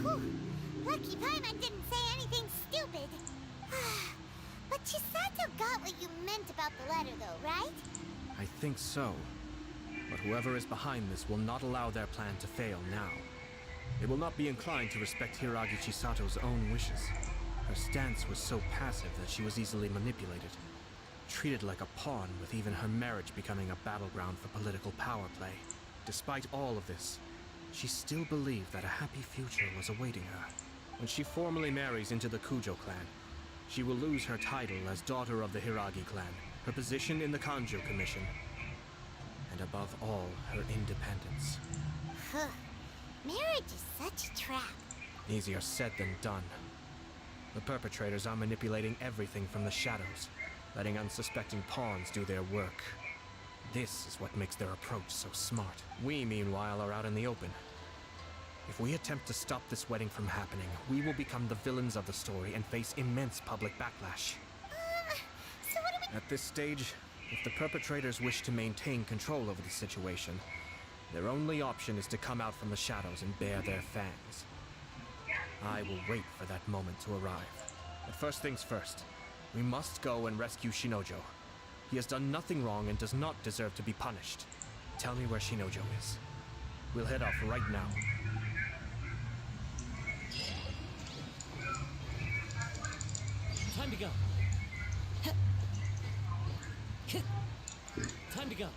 Whew. Lucky Paimon didn't say anything anything stupid. But Chisato got what you meant about the letter, though, right? I think so. But whoever is behind this will not allow their plan to fail now. They will not be inclined to respect Hiragi Chisato's own wishes. Her stance was so passive that she was easily manipulated. Treated like a pawn, with even her marriage becoming a battleground for political power play. Despite all of this, she still believed that a happy future was awaiting her. When she formally marries into the Kujo clan, she will lose her title as daughter of the Hiragi clan, her position in the Kanjo Commission, and above all, her independence. Huh. Marriage is such a trap. Easier said than done. The perpetrators are manipulating everything from the shadows, letting unsuspecting pawns do their work. This is what makes their approach so smart. We, meanwhile, are out in the open. If we attempt to stop this wedding from happening, we will become the villains of the story and face immense public backlash. So what do we... At this stage, if the perpetrators wish to maintain control over the situation, their only option is to come out from the shadows and bare their fangs. I will wait for that moment to arrive. But first things first, we must go and rescue Shinojo. He has done nothing wrong and does not deserve to be punished. Tell me where Shinojo is. We'll head off right now. Time to go. Time to go.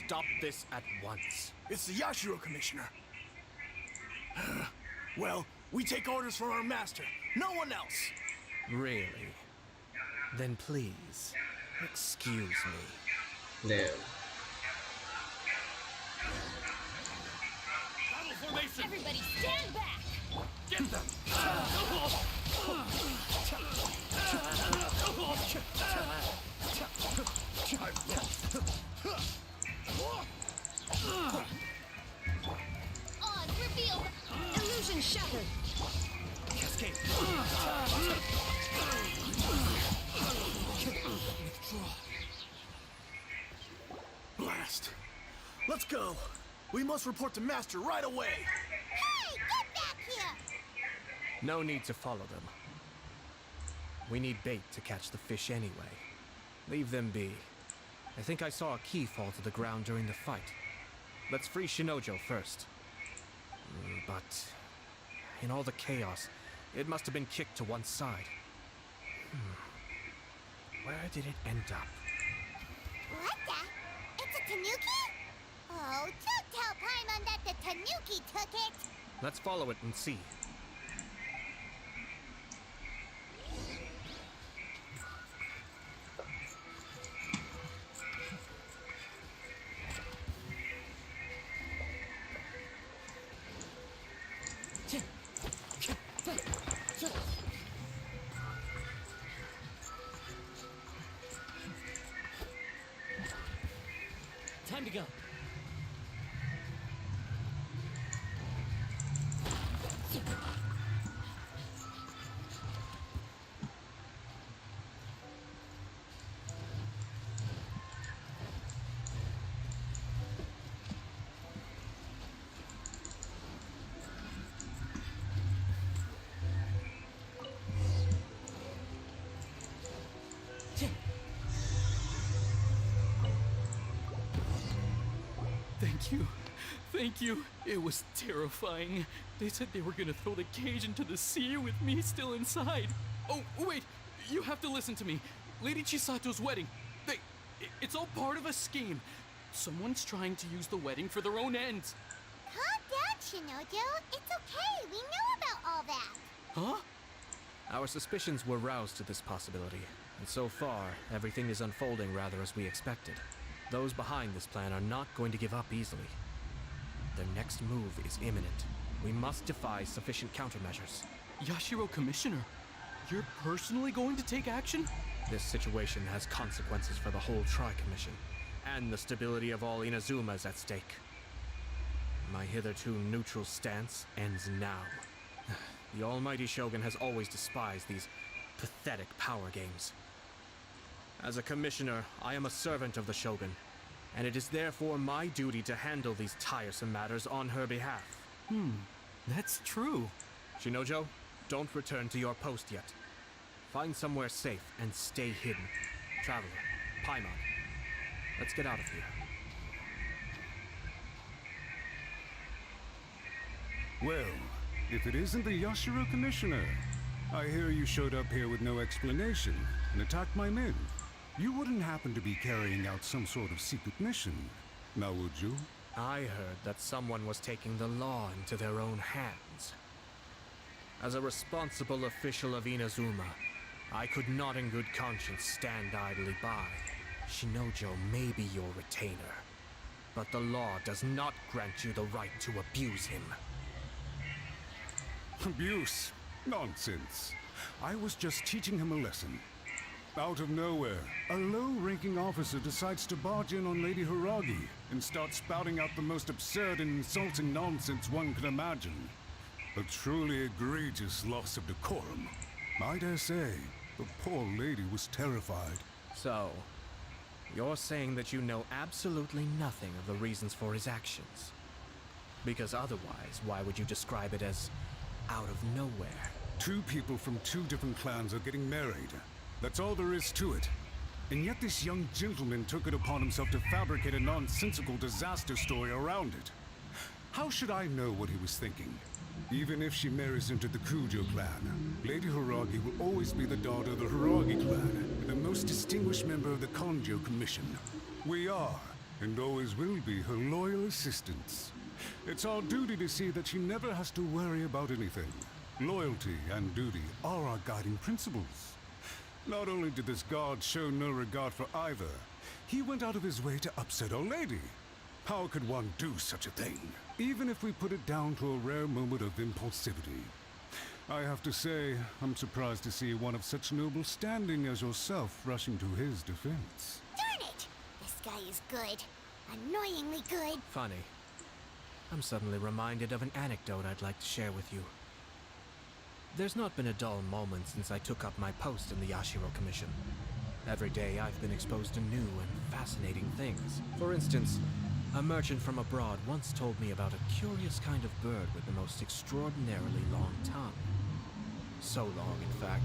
Stop this at once. It's the Yashiro Commissioner. Well, we take orders from our master. No one else. Really? Then please, excuse me. Damn. Everybody stand back! Get them! On, reveal! Illusion shattered! Cascade. Blast. Let's go. We must report to Master right away. Hey, get back here! No need to follow them. We need bait to catch the fish anyway. Leave them be. I think I saw a key fall to the ground during the fight. Let's free Shinojo first. But in all the chaos, it must have been kicked to one side. Where did it end up? What the? It's a tanuki? Oh, don't tell Paimon that the tanuki took it! Let's follow it and see. Time to go. Thank you. Thank you. It was terrifying. They said they were gonna throw the cage into the sea with me still inside. Oh, wait. You have to listen to me. Lady Chisato's wedding. It's all part of a scheme. Someone's trying to use the wedding for their own ends. Calm down, Shinojo. It's okay. We know about all that. Huh? Our suspicions were roused to this possibility, and so far, everything is unfolding rather as we expected. Those behind this plan are not going to give up easily. Their next move is imminent. We must devise sufficient countermeasures. Yashiro Commissioner, you're personally going to take action? This situation has consequences for the whole Tri-Commission, and the stability of all Inazumas at stake. My hitherto neutral stance ends now. The almighty Shogun has always despised these pathetic power games. As a commissioner, I am a servant of the Shogun, and it is therefore my duty to handle these tiresome matters on her behalf. That's true. Shinojo, don't return to your post yet. Find somewhere safe and stay hidden. Traveler, Paimon, let's get out of here. Well, if it isn't the Yashiro Commissioner, I hear you showed up here with no explanation and attacked my men. You wouldn't happen to be carrying out some sort of secret mission, now would you? I heard that someone was taking the law into their own hands. As a responsible official of Inazuma, I could not in good conscience stand idly by. Shinojo may be your retainer, but the law does not grant you the right to abuse him. Abuse? Nonsense. I was just teaching him a lesson. Out of nowhere, a low-ranking officer decides to barge in on Lady Hiragi and start spouting out the most absurd and insulting nonsense one can imagine. A truly egregious loss of decorum. I dare say, the poor lady was terrified. So, you're saying that you know absolutely nothing of the reasons for his actions? Because otherwise, why would you describe it as out of nowhere? Two people from two different clans are getting married. That's all there is to it. And yet this young gentleman took it upon himself to fabricate a nonsensical disaster story around it. How should I know what he was thinking? Even if she marries into the Kujo clan, Lady Hiragi will always be the daughter of the Hiragi clan, and the most distinguished member of the Kanjo Commission. We are, and always will be, her loyal assistants. It's our duty to see that she never has to worry about anything. Loyalty and duty are our guiding principles. Not only did this guard show no regard for either, he went out of his way to upset our lady. How could one do such a thing? Even if we put it down to a rare moment of impulsivity. I have to say, I'm surprised to see one of such noble standing as yourself rushing to his defense. Darn it! This guy is good. Annoyingly good. Funny. I'm suddenly reminded of an anecdote I'd like to share with you. There's not been a dull moment since I took up my post in the Yashiro Commission. Every day I've been exposed to new and fascinating things. For instance, a merchant from abroad once told me about a curious kind of bird with the most extraordinarily long tongue. So long, in fact,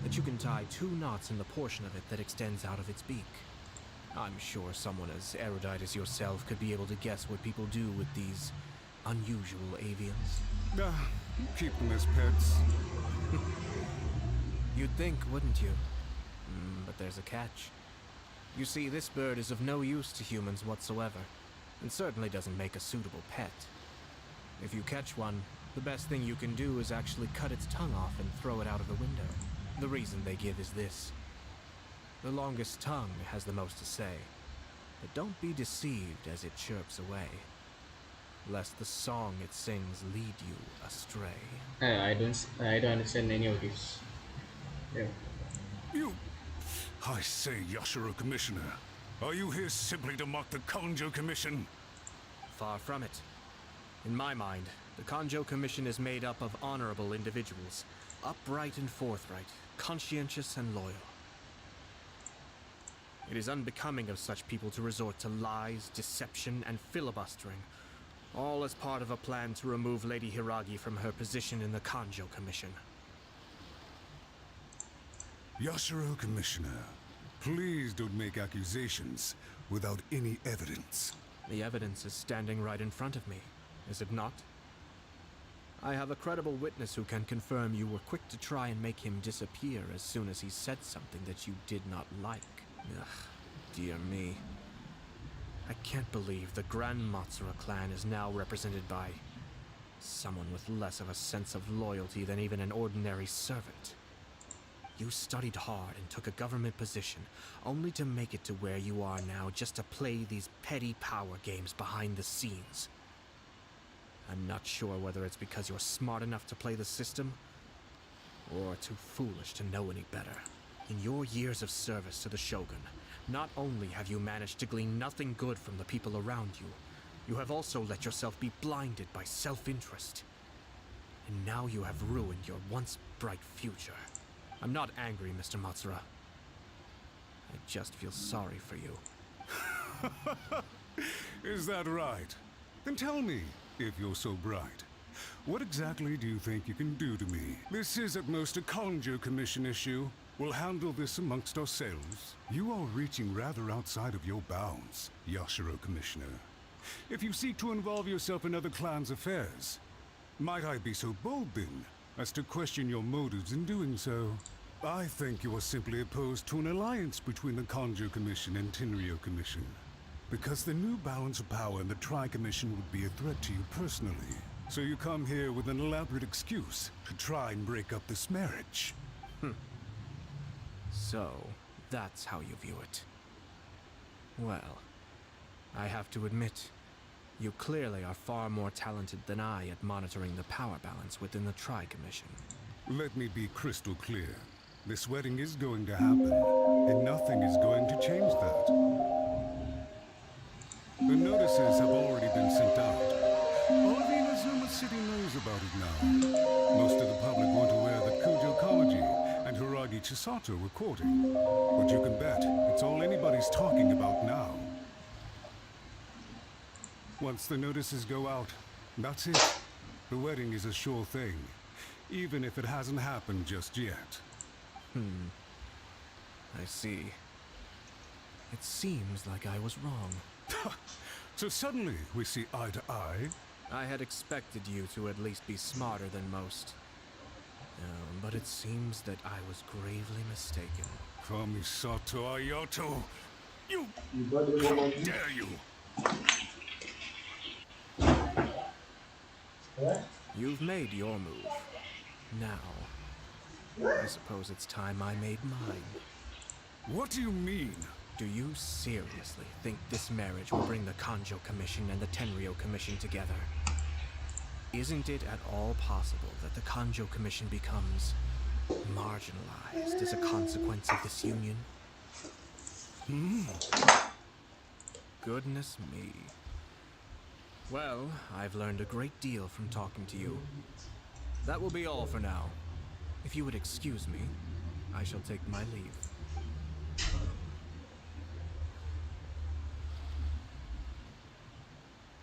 that you can tie 2 knots in the portion of it that extends out of its beak. I'm sure someone as erudite as yourself could be able to guess what people do with these unusual avians. Keep them as pets. You'd think, wouldn't you? But there's a catch. You see, this bird is of no use to humans whatsoever, and certainly doesn't make a suitable pet. If you catch one, the best thing you can do is actually cut its tongue off and throw it out of the window. The reason they give is this. The longest tongue has the most to say, but don't be deceived as it chirps away, lest the song it sings lead you astray. I don't understand any of this. Yeah. I say, Yashiro Commissioner, are you here simply to mock the Kanjo Commission? Far from it. In my mind, the Kanjo Commission is made up of honorable individuals, upright and forthright, conscientious and loyal. It is unbecoming of such people to resort to lies, deception, and filibustering, all as part of a plan to remove Lady Hiragi from her position in the Kanjo Commission. Yashiro Commissioner, please don't make accusations without any evidence. The evidence is standing right in front of me, is it not? I have a credible witness who can confirm you were quick to try and make him disappear as soon as he said something that you did not like. Ugh, dear me. I can't believe the Grand Matsura clan is now represented by Someone with less of a sense of loyalty than even an ordinary servant. You studied hard and took a government position, only to make it to where you are now just to play these petty power games behind the scenes. I'm not sure whether it's because you're smart enough to play the system, or too foolish to know any better. In your years of service to the Shogun, not only have you managed to glean nothing good from the people around you, you have also let yourself be blinded by self-interest. And now you have ruined your once bright future. I'm not angry, Mr. Matsura. I just feel sorry for you. Is that right? Then tell me, if you're so bright, what exactly do you think you can do to me? This is at most a Kanjo Commission issue. We'll handle this amongst ourselves. You are reaching rather outside of your bounds, Yashiro Commissioner. If you seek to involve yourself in other clans' affairs, might I be so bold then, as to question your motives in doing so? I think you are simply opposed to an alliance between the Kanjo Commission and Tenryo Commission, because the new balance of power in the Tri-Commission would be a threat to you personally. So you come here with an elaborate excuse to try and break up this marriage. So, that's how you view it. Well, I have to admit, you clearly are far more talented than I at monitoring the power balance within the Tri-Commission. Let me be crystal clear. This wedding is going to happen, and nothing is going to change that. The notices have already been sent out. All of Inazuma City knows about it now. Most of the public weren't aware that Kujo Kamaji and Hiragi Chisato were courting. But you can bet it's all anybody's talking about now. Once the notices go out, that's it. The wedding is a sure thing, even if it hasn't happened just yet. I see. It seems like I was wrong. So suddenly we see eye to eye? I had expected you to at least be smarter than most. But it seems that I was gravely mistaken. Kamisato Ayatoooo! You... How dare you! You've made your move. Now, I suppose it's time I made mine. What do you mean? Do you seriously think this marriage will bring the Kanjo Commission and the Tenryo Commission together? Isn't it at all possible that the Kanjo Commission becomes marginalized as a consequence of this union? Goodness me. Well, I've learned a great deal from talking to you. That will be all for now. If you would excuse me, I shall take my leave.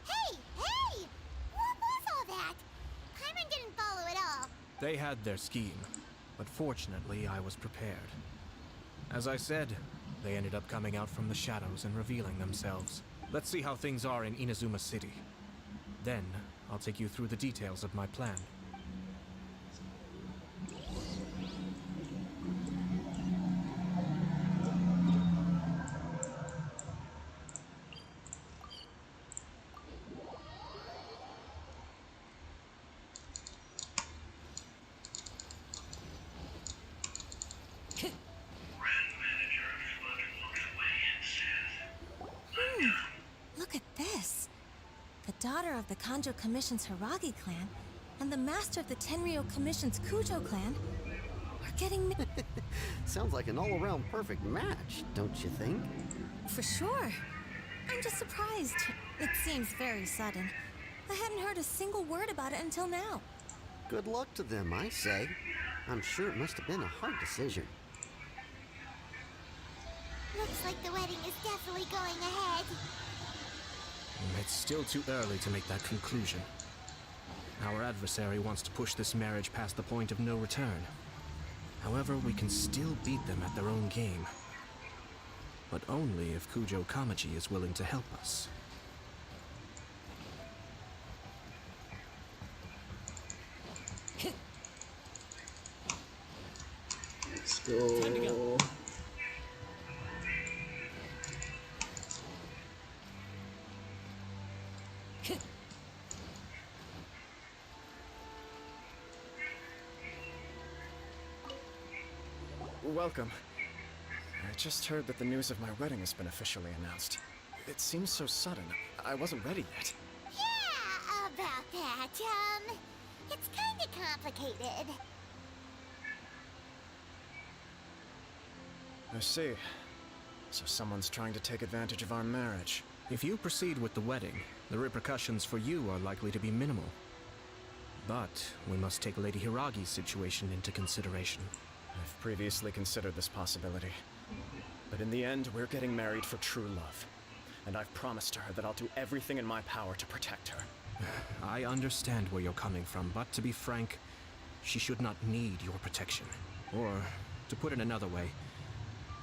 Hey! Hey! What was all that? Paimon didn't follow at all. They had their scheme, but fortunately I was prepared. As I said, they ended up coming out from the shadows and revealing themselves. Let's see how things are in Inazuma City. Then, I'll take you through the details of my plan. Look at this. The daughter of the Kanjo Commission's Hiragi clan and the master of the Tenryo Commission's Kujo clan are getting Sounds like an all-around perfect match, don't you think? For sure. I'm just surprised. It seems very sudden. I hadn't heard a single word about it until now. Good luck to them, I say. I'm sure it must have been a hard decision. Looks like the wedding is definitely going ahead. It's still too early to make that conclusion. Our adversary wants to push this marriage past the point of no return. However, we can still beat them at their own game. But only if Kujo Kamaji is willing to help us. Let's go. welcome. I just heard that the news of my wedding has been officially announced. It seems so sudden. I wasn't ready yet. Yeah, about that, it's kinda complicated. I see. So someone's trying to take advantage of our marriage. If you proceed with the wedding, the repercussions for you are likely to be minimal. But we must take Lady Hiragi's situation into consideration. I've previously considered this possibility. But in the end, we're getting married for true love. And I've promised her that I'll do everything in my power to protect her. I understand where you're coming from, but to be frank, she should not need your protection. Or, to put it another way,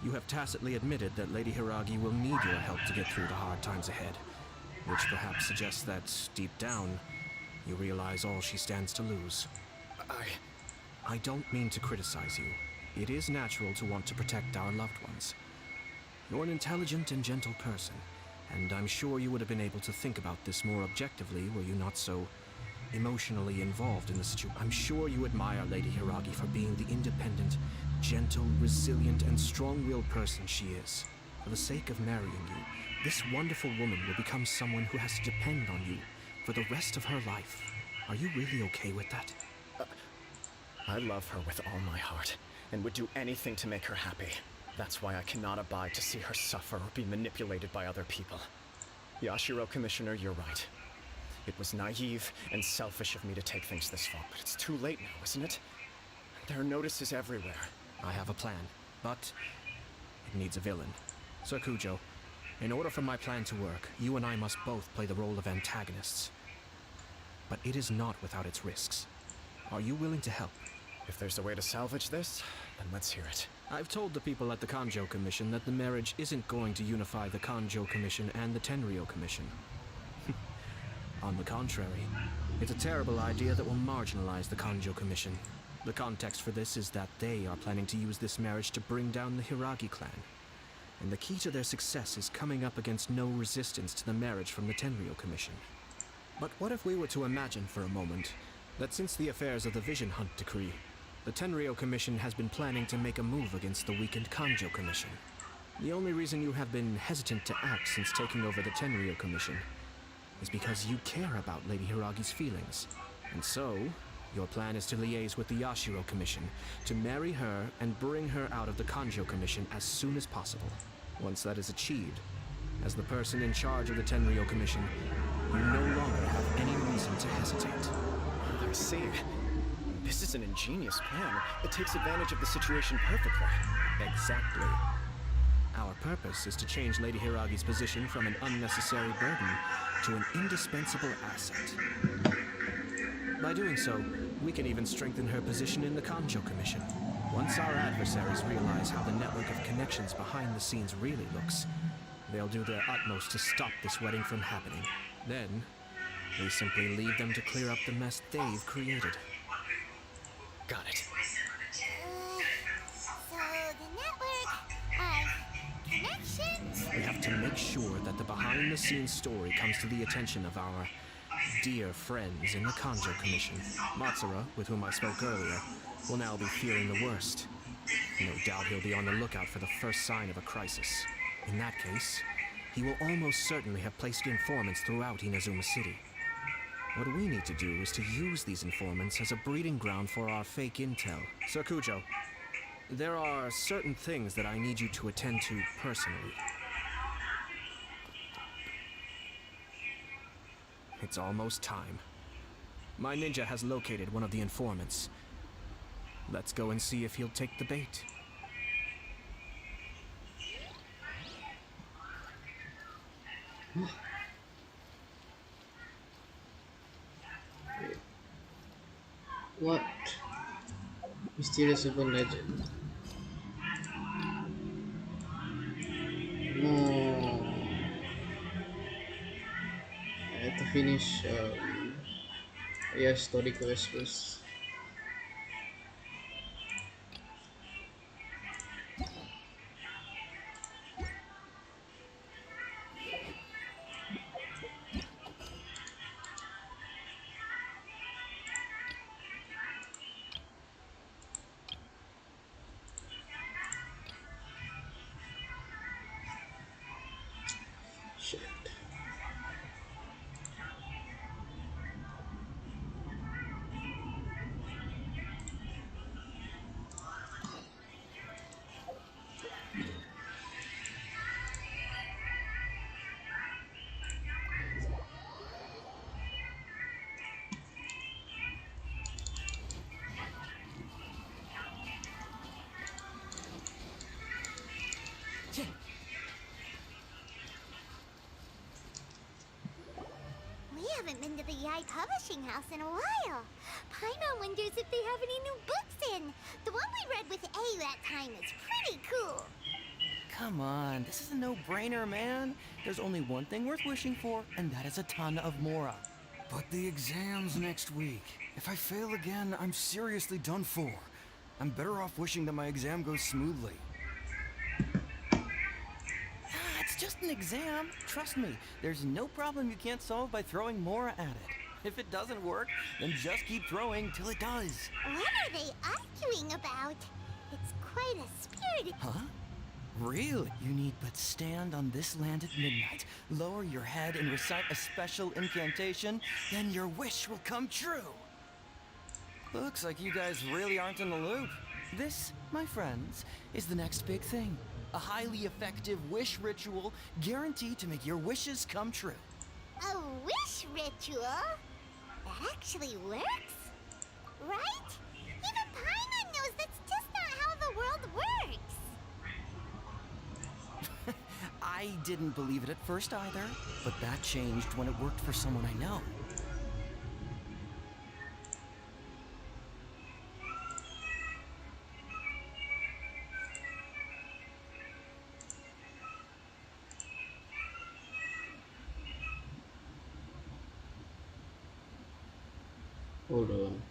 you have tacitly admitted that Lady Hiragi will need your help to get through the hard times ahead, which perhaps suggests that, deep down, you realize all she stands to lose. I don't mean to criticize you. It is natural to want to protect our loved ones. You're an intelligent and gentle person, and I'm sure you would have been able to think about this more objectively were you not so emotionally involved in the situation. I'm sure you admire Lady Hiragi for being the independent, gentle, resilient, and strong-willed person she is. For the sake of marrying you, this wonderful woman will become someone who has to depend on you for the rest of her life. Are you really okay with that? I love her with all my heart, and would do anything to make her happy. That's why I cannot abide to see her suffer or be manipulated by other people. Yashiro, Commissioner, you're right. It was naive and selfish of me to take things this far, but it's too late now, isn't it? There are notices everywhere. I have a plan, but it needs a villain. Sir Kujo, in order for my plan to work, you and I must both play the role of antagonists. But it is not without its risks. Are you willing to help? If there's a way to salvage this, then let's hear it. I've told the people at the Kanjo Commission that the marriage isn't going to unify the Kanjo Commission and the Tenryou Commission. On the contrary, it's a terrible idea that will marginalize the Kanjo Commission. The context for this is that they are planning to use this marriage to bring down the Hiragi clan. And the key to their success is coming up against no resistance to the marriage from the Tenryou Commission. But what if we were to imagine for a moment that since the affairs of the Vision Hunt Decree, the Tenryou Commission has been planning to make a move against the weakened Kanjo Commission? The only reason you have been hesitant to act since taking over the Tenryou Commission is because you care about Lady Hiragi's feelings. And so, your plan is to liaise with the Yashiro Commission, to marry her and bring her out of the Kanjo Commission as soon as possible. Once that is achieved, as the person in charge of the Tenryou Commission, you no longer have any reason to hesitate. I see. This is an ingenious plan. It takes advantage of the situation perfectly. Exactly. Our purpose is to change Lady Hiragi's position from an unnecessary burden to an indispensable asset. By doing so, we can even strengthen her position in the Kanjo Commission. Once our adversaries realize how the network of connections behind the scenes really looks, they'll do their utmost to stop this wedding from happening. Then, we simply leave them to clear up the mess they've created. Got it. So the network of connections? We have to make sure that the behind-the-scenes story comes to the attention of our dear friends in the Kanjo Commission. Matsura, with whom I spoke earlier, will now be fearing the worst. No doubt he'll be on the lookout for the first sign of a crisis. In that case, he will almost certainly have placed informants throughout Inazuma City. What we need to do is to use these informants as a breeding ground for our fake intel. Sir Kujo, there are certain things that I need you to attend to personally. It's almost time. My ninja has located one of the informants. Let's go and see if he'll take the bait. What? Mysterious urban legend. No. I have to finish story quest first. Shit. We haven't been to the Yai Publishing House in a while. Paimon wonders if they have any new books in. The one we read with A that time is pretty cool. Come on, this is a no-brainer, man. There's only one thing worth wishing for, and that is a ton of Mora. But the exam's next week. If I fail again, I'm seriously done for. I'm better off wishing that my exam goes smoothly. It's just an exam. Trust me, there's no problem you can't solve by throwing Mora at it. If it doesn't work, then just keep throwing till it does. What are they arguing about? It's quite a spirited... Huh? Really? You need but stand on this land at midnight, lower your head and recite a special incantation, then your wish will come true. Looks like you guys really aren't in the loop. This, my friends, is the next big thing. A highly effective wish ritual guaranteed to make your wishes come true. A wish ritual? That actually works? Right? Even Paimon knows that's just not how the world works. I didn't believe it at first either, but that changed when it worked for someone I know. Hold on.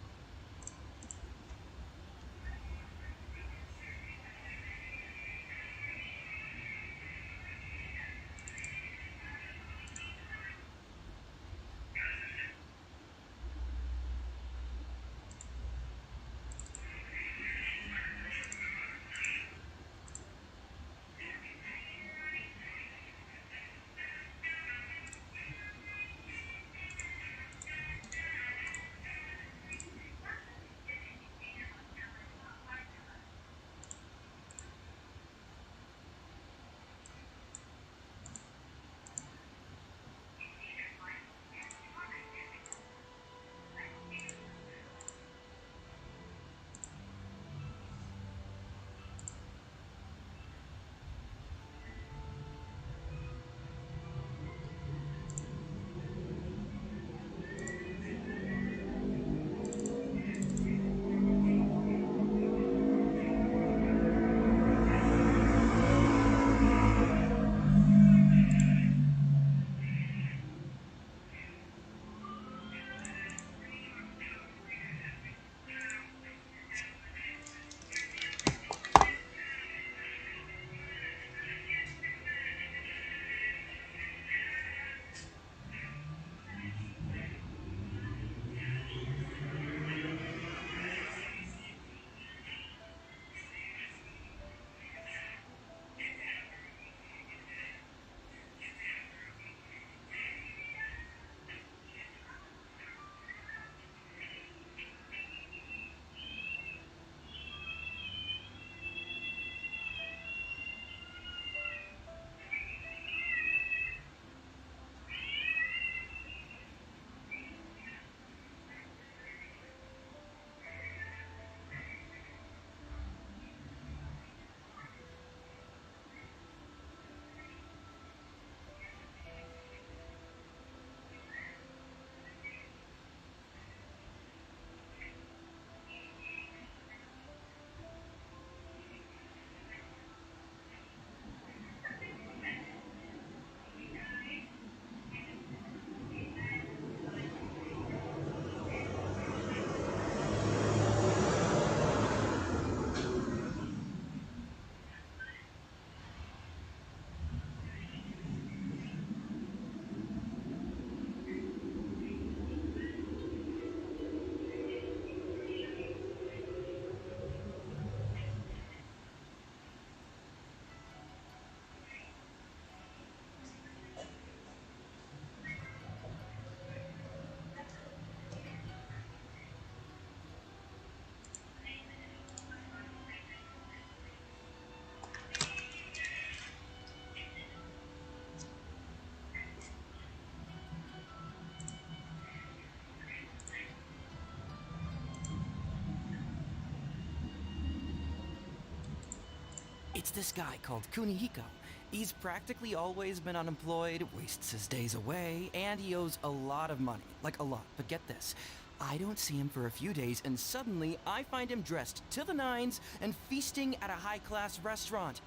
It's this guy called Kunihiko. He's practically always been unemployed, wastes his days away, and he owes a lot of money. Like a lot. But get this. I don't see him for a few days, and suddenly I find him dressed to the nines and feasting at a high-class restaurant.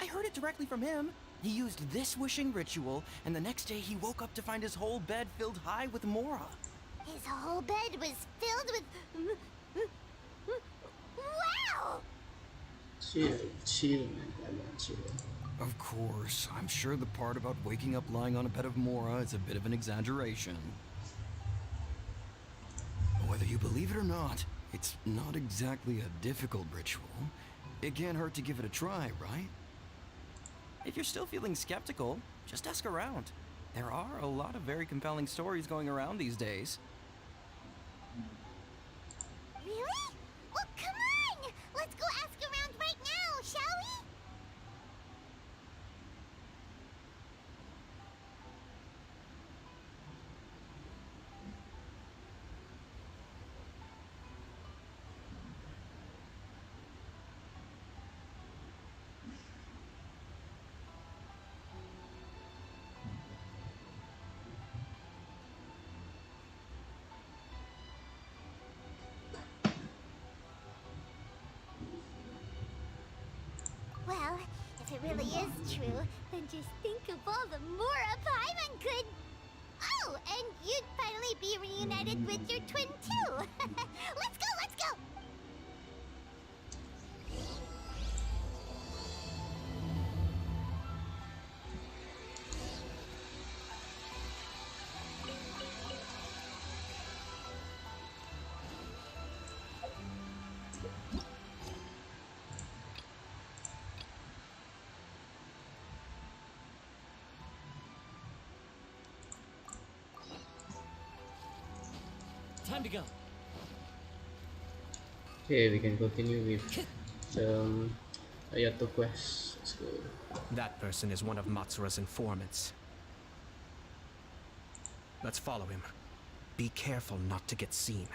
I heard it directly from him. He used this wishing ritual, and the next day he woke up to find his whole bed filled high with Mora. His whole bed was filled with... Wow! Chill, man. Come on, chill. Of course, I'm sure the part about waking up lying on a bed of Mora is a bit of an exaggeration. Whether you believe it or not, it's not exactly a difficult ritual. It can't hurt to give it a try, right? If you're still feeling skeptical, just ask around. There are a lot of very compelling stories going around these days. Really? Well, come on! Let's go ask around right now, shall we? Well, if it really is true, then just think of all the Mora Paimon could... Oh, and you'd finally be reunited with your twin too! Let's go, let's go! Time to go. Okay, we can continue with the Ayatoooo quest. Let's go. That person is one of Matsura's informants. Let's follow him. Be careful not to get seen.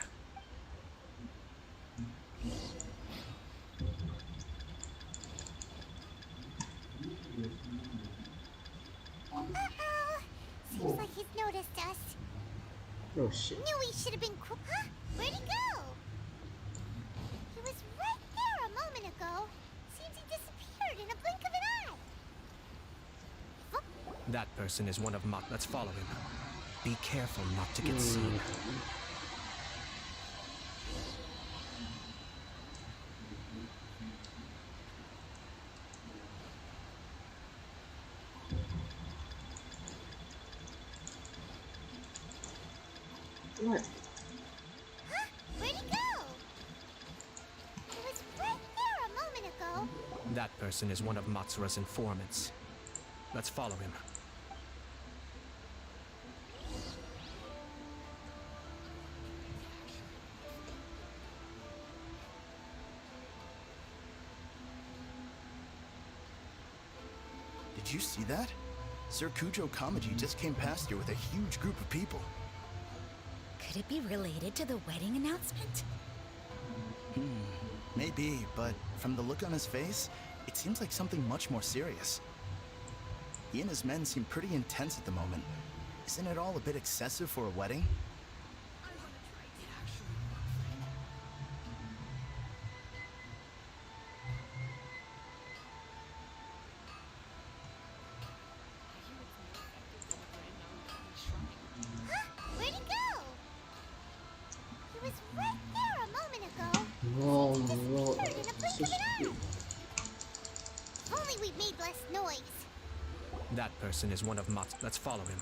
Uh-oh! Seems like he's noticed us. Oh shit. Knew we should have been Huh? Where'd he go? He was right there a moment ago. Seems he disappeared in a blink of an eye. That person is one of Let's follow him. Be careful not to get seen. What? Huh? Where'd he go? He was right there a moment ago. That person is one of Matsura's informants. Let's follow him. Did you see that? Sir Kujo Kamaji just came past here with a huge group of people. Could it be related to the wedding announcement? Maybe, but from the look on his face, it seems like something much more serious. He and his men seem pretty intense at the moment. Isn't it all a bit excessive for a wedding? Where'd he go? He was right there a moment ago. No, Disappeared in a blink of an eye. If only we made less noise. That person is one of Let's follow him.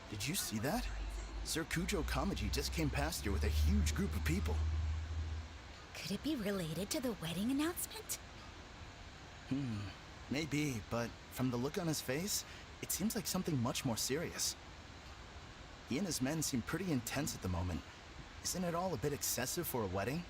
Did you see that? Sir Kujo Kamaji just came past here with a huge group of people. Could it be related to the wedding announcement? Maybe, but from the look on his face, it seems like something much more serious. He and his men seem pretty intense at the moment. Isn't it all a bit excessive for a wedding?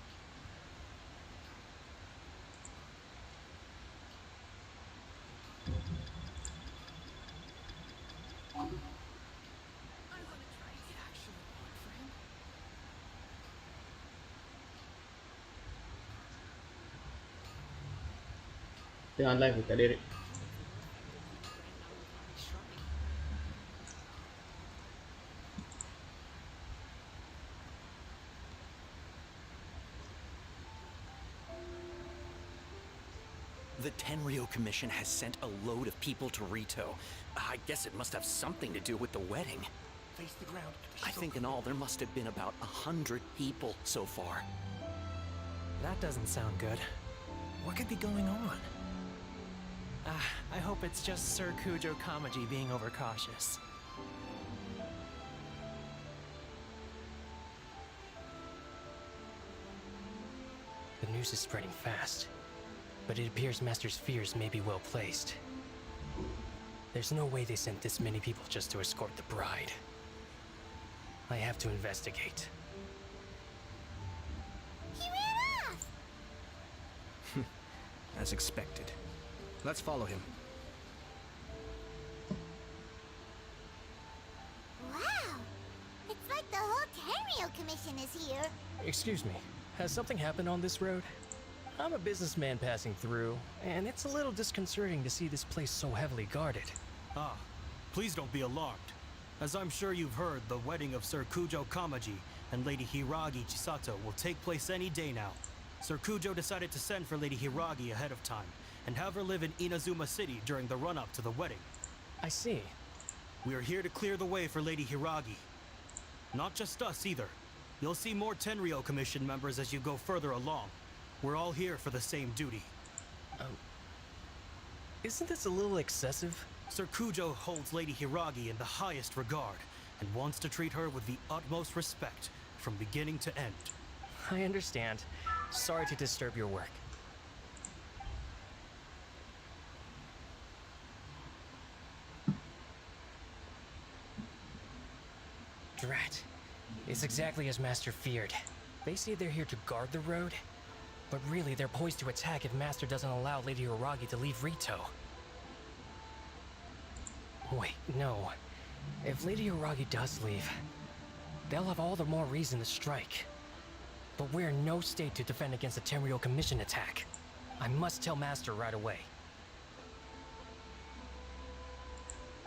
Dengan live buka diri. The Tenryo Commission has sent a load of people to Rito. I guess it must have something to do with the wedding. Face the ground. I think in all there must have been about 100 people so far. That doesn't sound good. What could be going on? I hope it's just Sir Kujo Kamaji being overcautious. The news is spreading fast, but it appears Master's fears may be well placed. There's no way they sent this many people just to escort the bride. I have to investigate. He ran off! As expected. Let's follow him. Wow! It's like the whole Tenryo Commission is here. Excuse me, has something happened on this road? I'm a businessman passing through, and it's a little disconcerting to see this place so heavily guarded. Ah, please don't be alarmed. As I'm sure you've heard, the wedding of Sir Kujo Kamaji and Lady Hiragi Chisato will take place any day now. Sir Kujo decided to send for Lady Hiragi ahead of time, and have her live in Inazuma City during the run-up to the wedding. I see. We are here to clear the way for Lady Hiragi. Not just us either. You'll see more Tenryo Commission members as you go further along. We're all here for the same duty. Isn't this a little excessive? Sir Kujo holds Lady Hiragi in the highest regard, and wants to treat her with the utmost respect, from beginning to end. I understand. Sorry to disturb your work. Drat. It's exactly as Master feared. They say they're here to guard the road, but really they're poised to attack if Master doesn't allow Lady Hiragi to leave Rito. Wait, no. If Lady Hiragi does leave, they'll have all the more reason to strike. But we're in no state to defend against a Tenryo Commission attack. I must tell Master right away.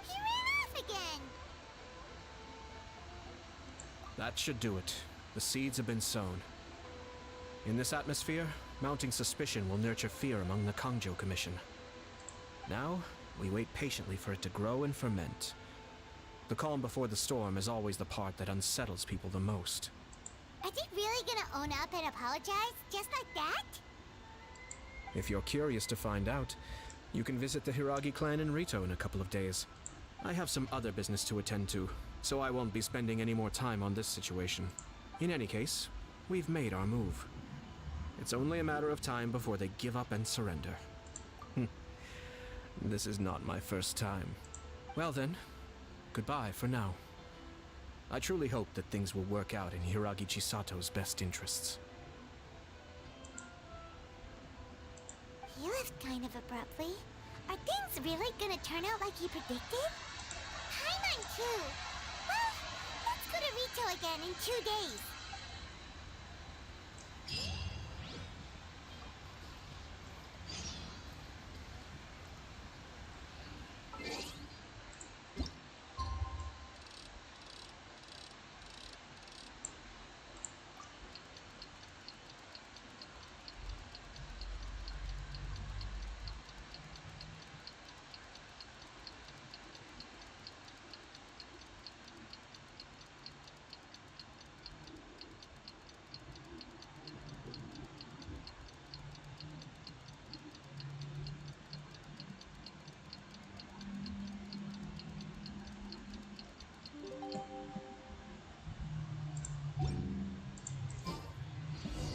He ran off again! That should do it. The seeds have been sown. In this atmosphere, mounting suspicion will nurture fear among the Kangjo Commission. Now, we wait patiently for it to grow and ferment. The calm before the storm is always the part that unsettles people the most. Are they really gonna own up and apologize, just like that? If you're curious to find out, you can visit the Hiragi clan in Rito in a couple of days. I have some other business to attend to, so I won't be spending any more time on this situation. In any case, we've made our move. It's only a matter of time before they give up and surrender. This is not my first time. Well then, goodbye for now. I truly hope that things will work out in Hiragi Chisato's best interests. He left kind of abruptly. Are things really gonna turn out like he predicted? Paimon too! Well, let's go to Rito again in 2 days.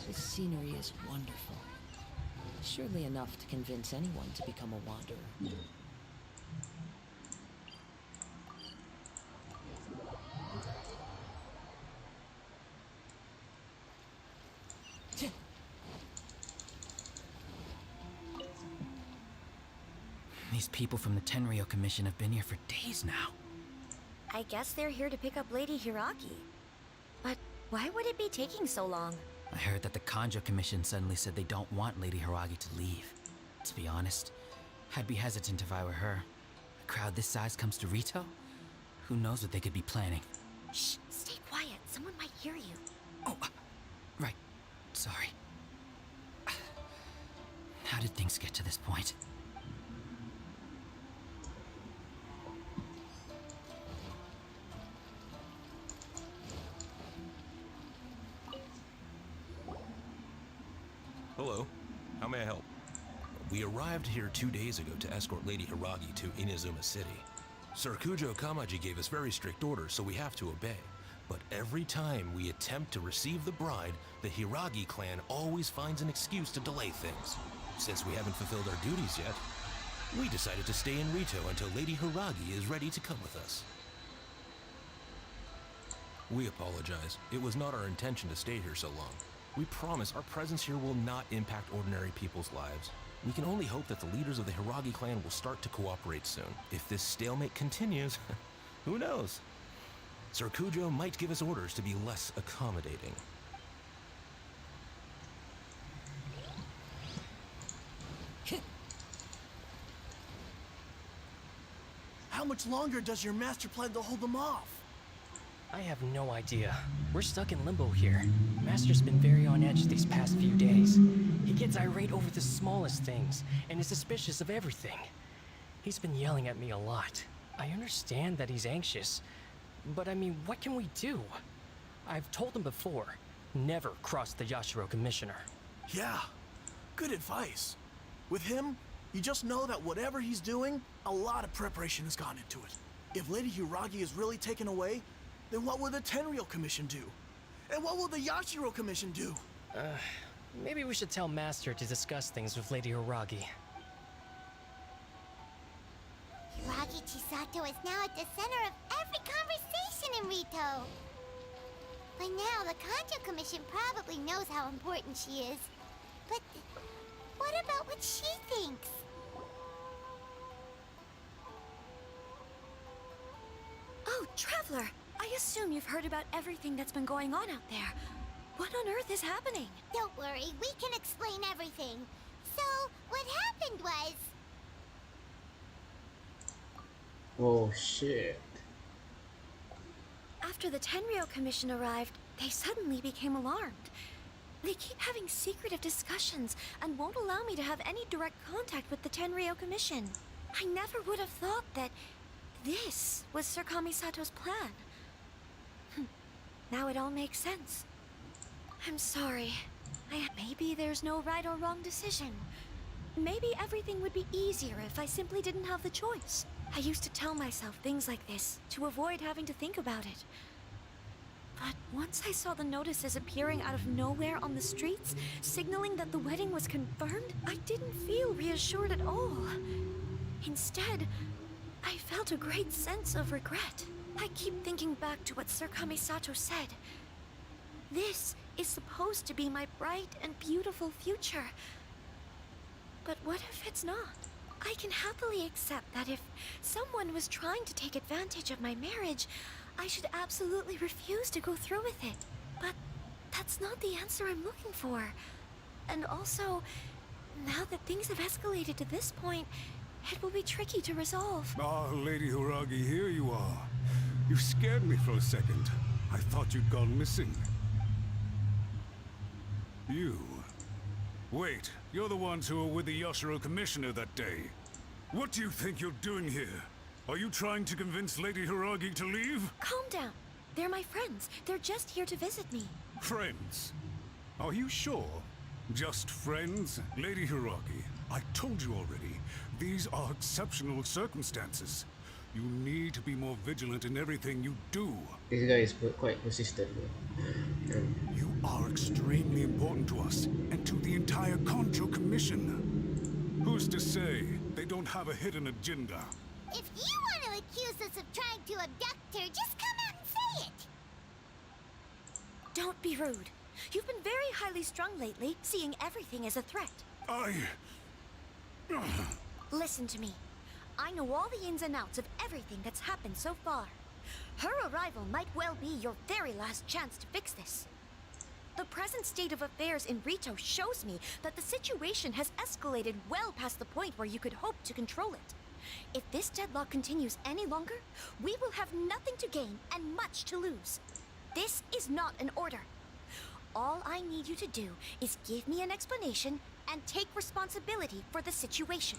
The scenery is wonderful. Surely enough to convince anyone to become a wanderer. These people from the Tenryo Commission have been here for days now. I guess they're here to pick up Lady Hiragi. But why would it be taking so long? I heard that the Kanjo Commission suddenly said they don't want Lady Hiragi to leave. To be honest, I'd be hesitant if I were her. A crowd this size comes to Rito? Who knows what they could be planning? Shh, stay quiet. Someone might hear you. Oh, right. Sorry. How did things get to this point? Hello. How may I help? We arrived here 2 days ago to escort Lady Hiragi to Inazuma City. Sir Kujo Kamaji gave us very strict orders, so we have to obey. But every time we attempt to receive the bride, the Hiragi clan always finds an excuse to delay things. Since we haven't fulfilled our duties yet, we decided to stay in Rito until Lady Hiragi is ready to come with us. We apologize. It was not our intention to stay here so long. We promise our presence here will not impact ordinary people's lives. We can only hope that the leaders of the Hiragi clan will start to cooperate soon. If this stalemate continues, who knows? Sir Kujo might give us orders to be less accommodating. How much longer does your master plan to hold them off? I have no idea. We're stuck in limbo here. Master's been very on edge these past few days. He gets irate over the smallest things, and is suspicious of everything. He's been yelling at me a lot. I understand that he's anxious, but I mean, what can we do? I've told him before, never cross the Yashiro Commissioner. Yeah, good advice. With him, you just know that whatever he's doing, a lot of preparation has gone into it. If Lady Hiragi is really taken away, then what will the Tenryou Commission do? And what will the Yashiro Commission do? Maybe we should tell Master to discuss things with Lady Hiragi. Hiragi Chisato is now at the center of every conversation in Rito. By now, the Kanjo Commission probably knows how important she is. But what about what she thinks? Oh, Traveler! I assume you've heard about everything that's been going on out there. What on earth is happening? Don't worry, we can explain everything. So, what happened was... Oh shit. After the Tenryou Commission arrived, they suddenly became alarmed. They keep having secretive discussions and won't allow me to have any direct contact with the Tenryou Commission. I never would have thought that this was Sir Kamisato's plan. Now it all makes sense. I'm sorry. Maybe there's no right or wrong decision. Maybe everything would be easier if I simply didn't have the choice. I used to tell myself things like this to avoid having to think about it. But once I saw the notices appearing out of nowhere on the streets, signaling that the wedding was confirmed, I didn't feel reassured at all. Instead, I felt a great sense of regret. I keep thinking back to what Sir Kamisato said. This is supposed to be my bright and beautiful future. But what if it's not? I can happily accept that if someone was trying to take advantage of my marriage, I should absolutely refuse to go through with it. But that's not the answer I'm looking for. And also, now that things have escalated to this point, it will be tricky to resolve. Ah, Lady Hiragi, here you are. You scared me for a second. I thought you'd gone missing. You? Wait, you're the ones who were with the Yashiro Commissioner that day. What do you think you're doing here? Are you trying to convince Lady Hiragi to leave? Calm down. They're my friends. They're just here to visit me. Friends? Are you sure? Just friends? Lady Hiragi, I told you already, these are exceptional circumstances. You need to be more vigilant in everything you do. This guy is quite persistent. You are extremely important to us and to the entire Kanjo Commission. Who's to say they don't have a hidden agenda? If you want to accuse us of trying to abduct her, just come out and say it! Don't be rude. You've been very highly strung lately, seeing everything as a threat. Listen to me. I know all the ins and outs of everything that's happened so far. Her arrival might well be your very last chance to fix this. The present state of affairs in Rito shows me that the situation has escalated well past the point where you could hope to control it. If this deadlock continues any longer, we will have nothing to gain and much to lose. This is not an order. All I need you to do is give me an explanation and take responsibility for the situation.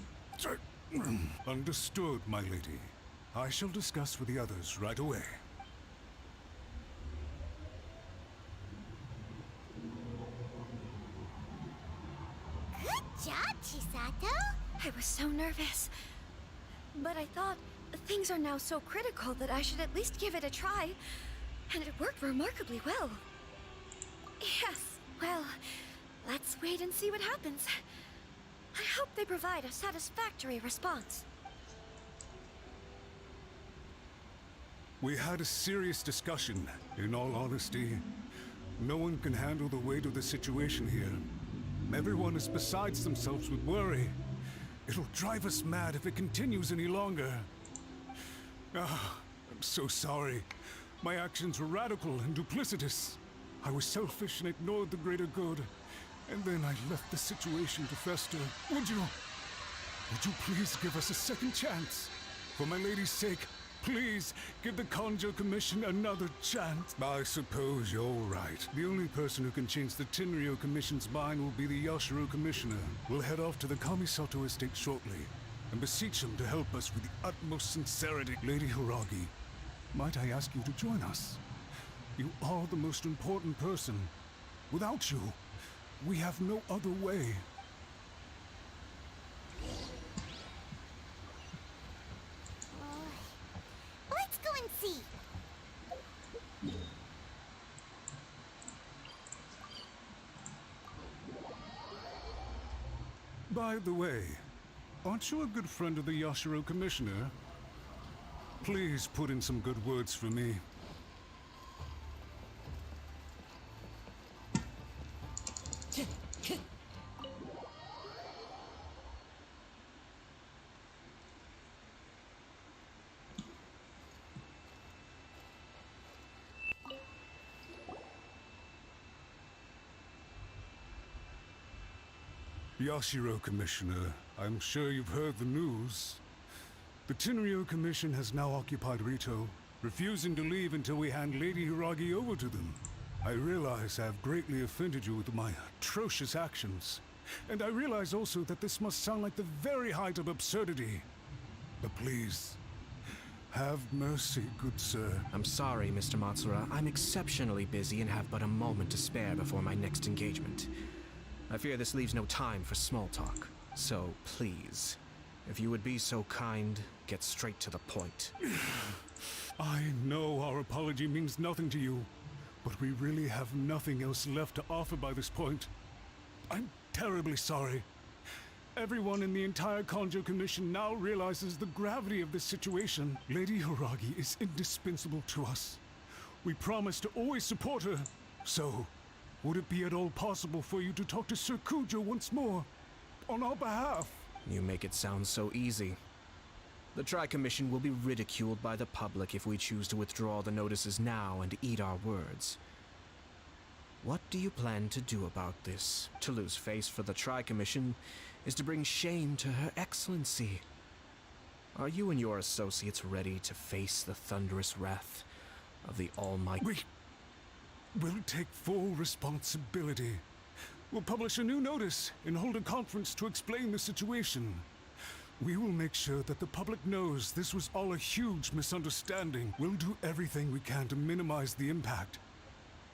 Understood, my lady. I shall discuss with the others right away. Good job, Chisato! I was so nervous. But I thought things are now so critical that I should at least give it a try. And it worked remarkably well. Yes, well, let's wait and see what happens. I hope they provide a satisfactory response. We had a serious discussion, in all honesty. No one can handle the weight of the situation here. Everyone is besides themselves with worry. It'll drive us mad if it continues any longer. I'm so sorry. My actions were radical and duplicitous. I was selfish and ignored the greater good. And then I left the situation to fester. Would you please give us a second chance? For my lady's sake, please give the Conjo Commission another chance. I suppose you're right. The only person who can change the Tenryou Commission's mind will be the Yashiro Commissioner. We'll head off to the Kamisato estate shortly and beseech him to help us with the utmost sincerity. Lady Hiragi, might I ask you to join us? You are the most important person. Without you, we have no other way. Let's go and see. By the way, aren't you a good friend of the Yashiro Commissioner? Please put in some good words for me. Yashiro Commissioner, I'm sure you've heard the news. The Tenryou Commission has now occupied Rito, refusing to leave until we hand Lady Hiragi over to them. I realize I have greatly offended you with my atrocious actions. And I realize also that this must sound like the very height of absurdity. But please, have mercy, good sir. I'm sorry, Mr. Matsura. I'm exceptionally busy and have but a moment to spare before my next engagement. I fear this leaves no time for small talk. So, please, if you would be so kind, get straight to the point. I know our apology means nothing to you, but we really have nothing else left to offer by this point. I'm terribly sorry. Everyone in the entire Conjo Commission now realizes the gravity of this situation. Lady Hiragi is indispensable to us. We promise to always support her. So, would it be at all possible for you to talk to Sir Kujo once more, on our behalf? You make it sound so easy. The Tri-Commission will be ridiculed by the public if we choose to withdraw the notices now and eat our words. What do you plan to do about this? To lose face for the Tri-Commission is to bring shame to Her Excellency. Are you and your associates ready to face the thunderous wrath of the Almighty? We'll take full responsibility. We'll publish a new notice and hold a conference to explain the situation. We will make sure that the public knows this was all a huge misunderstanding. We'll do everything we can to minimize the impact.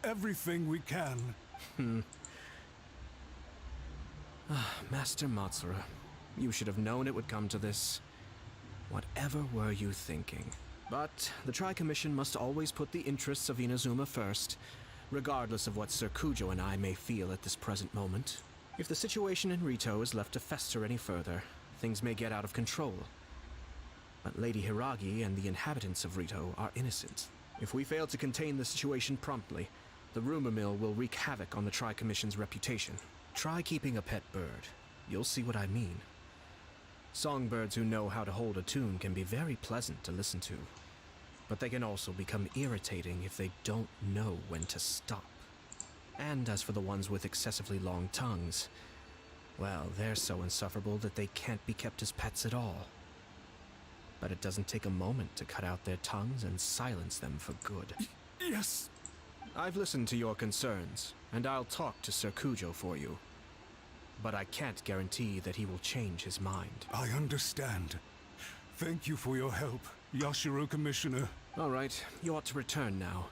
Everything we can. Master Matsura, you should have known it would come to this. Whatever were you thinking? But the Tri-Commission must always put the interests of Inazuma first, regardless of what Sir Kujo and I may feel at this present moment. If the situation in Rito is left to fester any further, things may get out of control. But Lady Hiragi and the inhabitants of Rito are innocent. If we fail to contain the situation promptly, the rumor mill will wreak havoc on the Tri-Commission's reputation. Try keeping a pet bird. You'll see what I mean. Songbirds who know how to hold a tune can be very pleasant to listen to, but they can also become irritating if they don't know when to stop. And as for the ones with excessively long tongues, well, they're so insufferable that they can't be kept as pets at all. But it doesn't take a moment to cut out their tongues and silence them for good. Yes! I've listened to your concerns, and I'll talk to Sir Kujo for you. But I can't guarantee that he will change his mind. I understand. Thank you for your help, Yashiro Commissioner. All right, you ought to return now.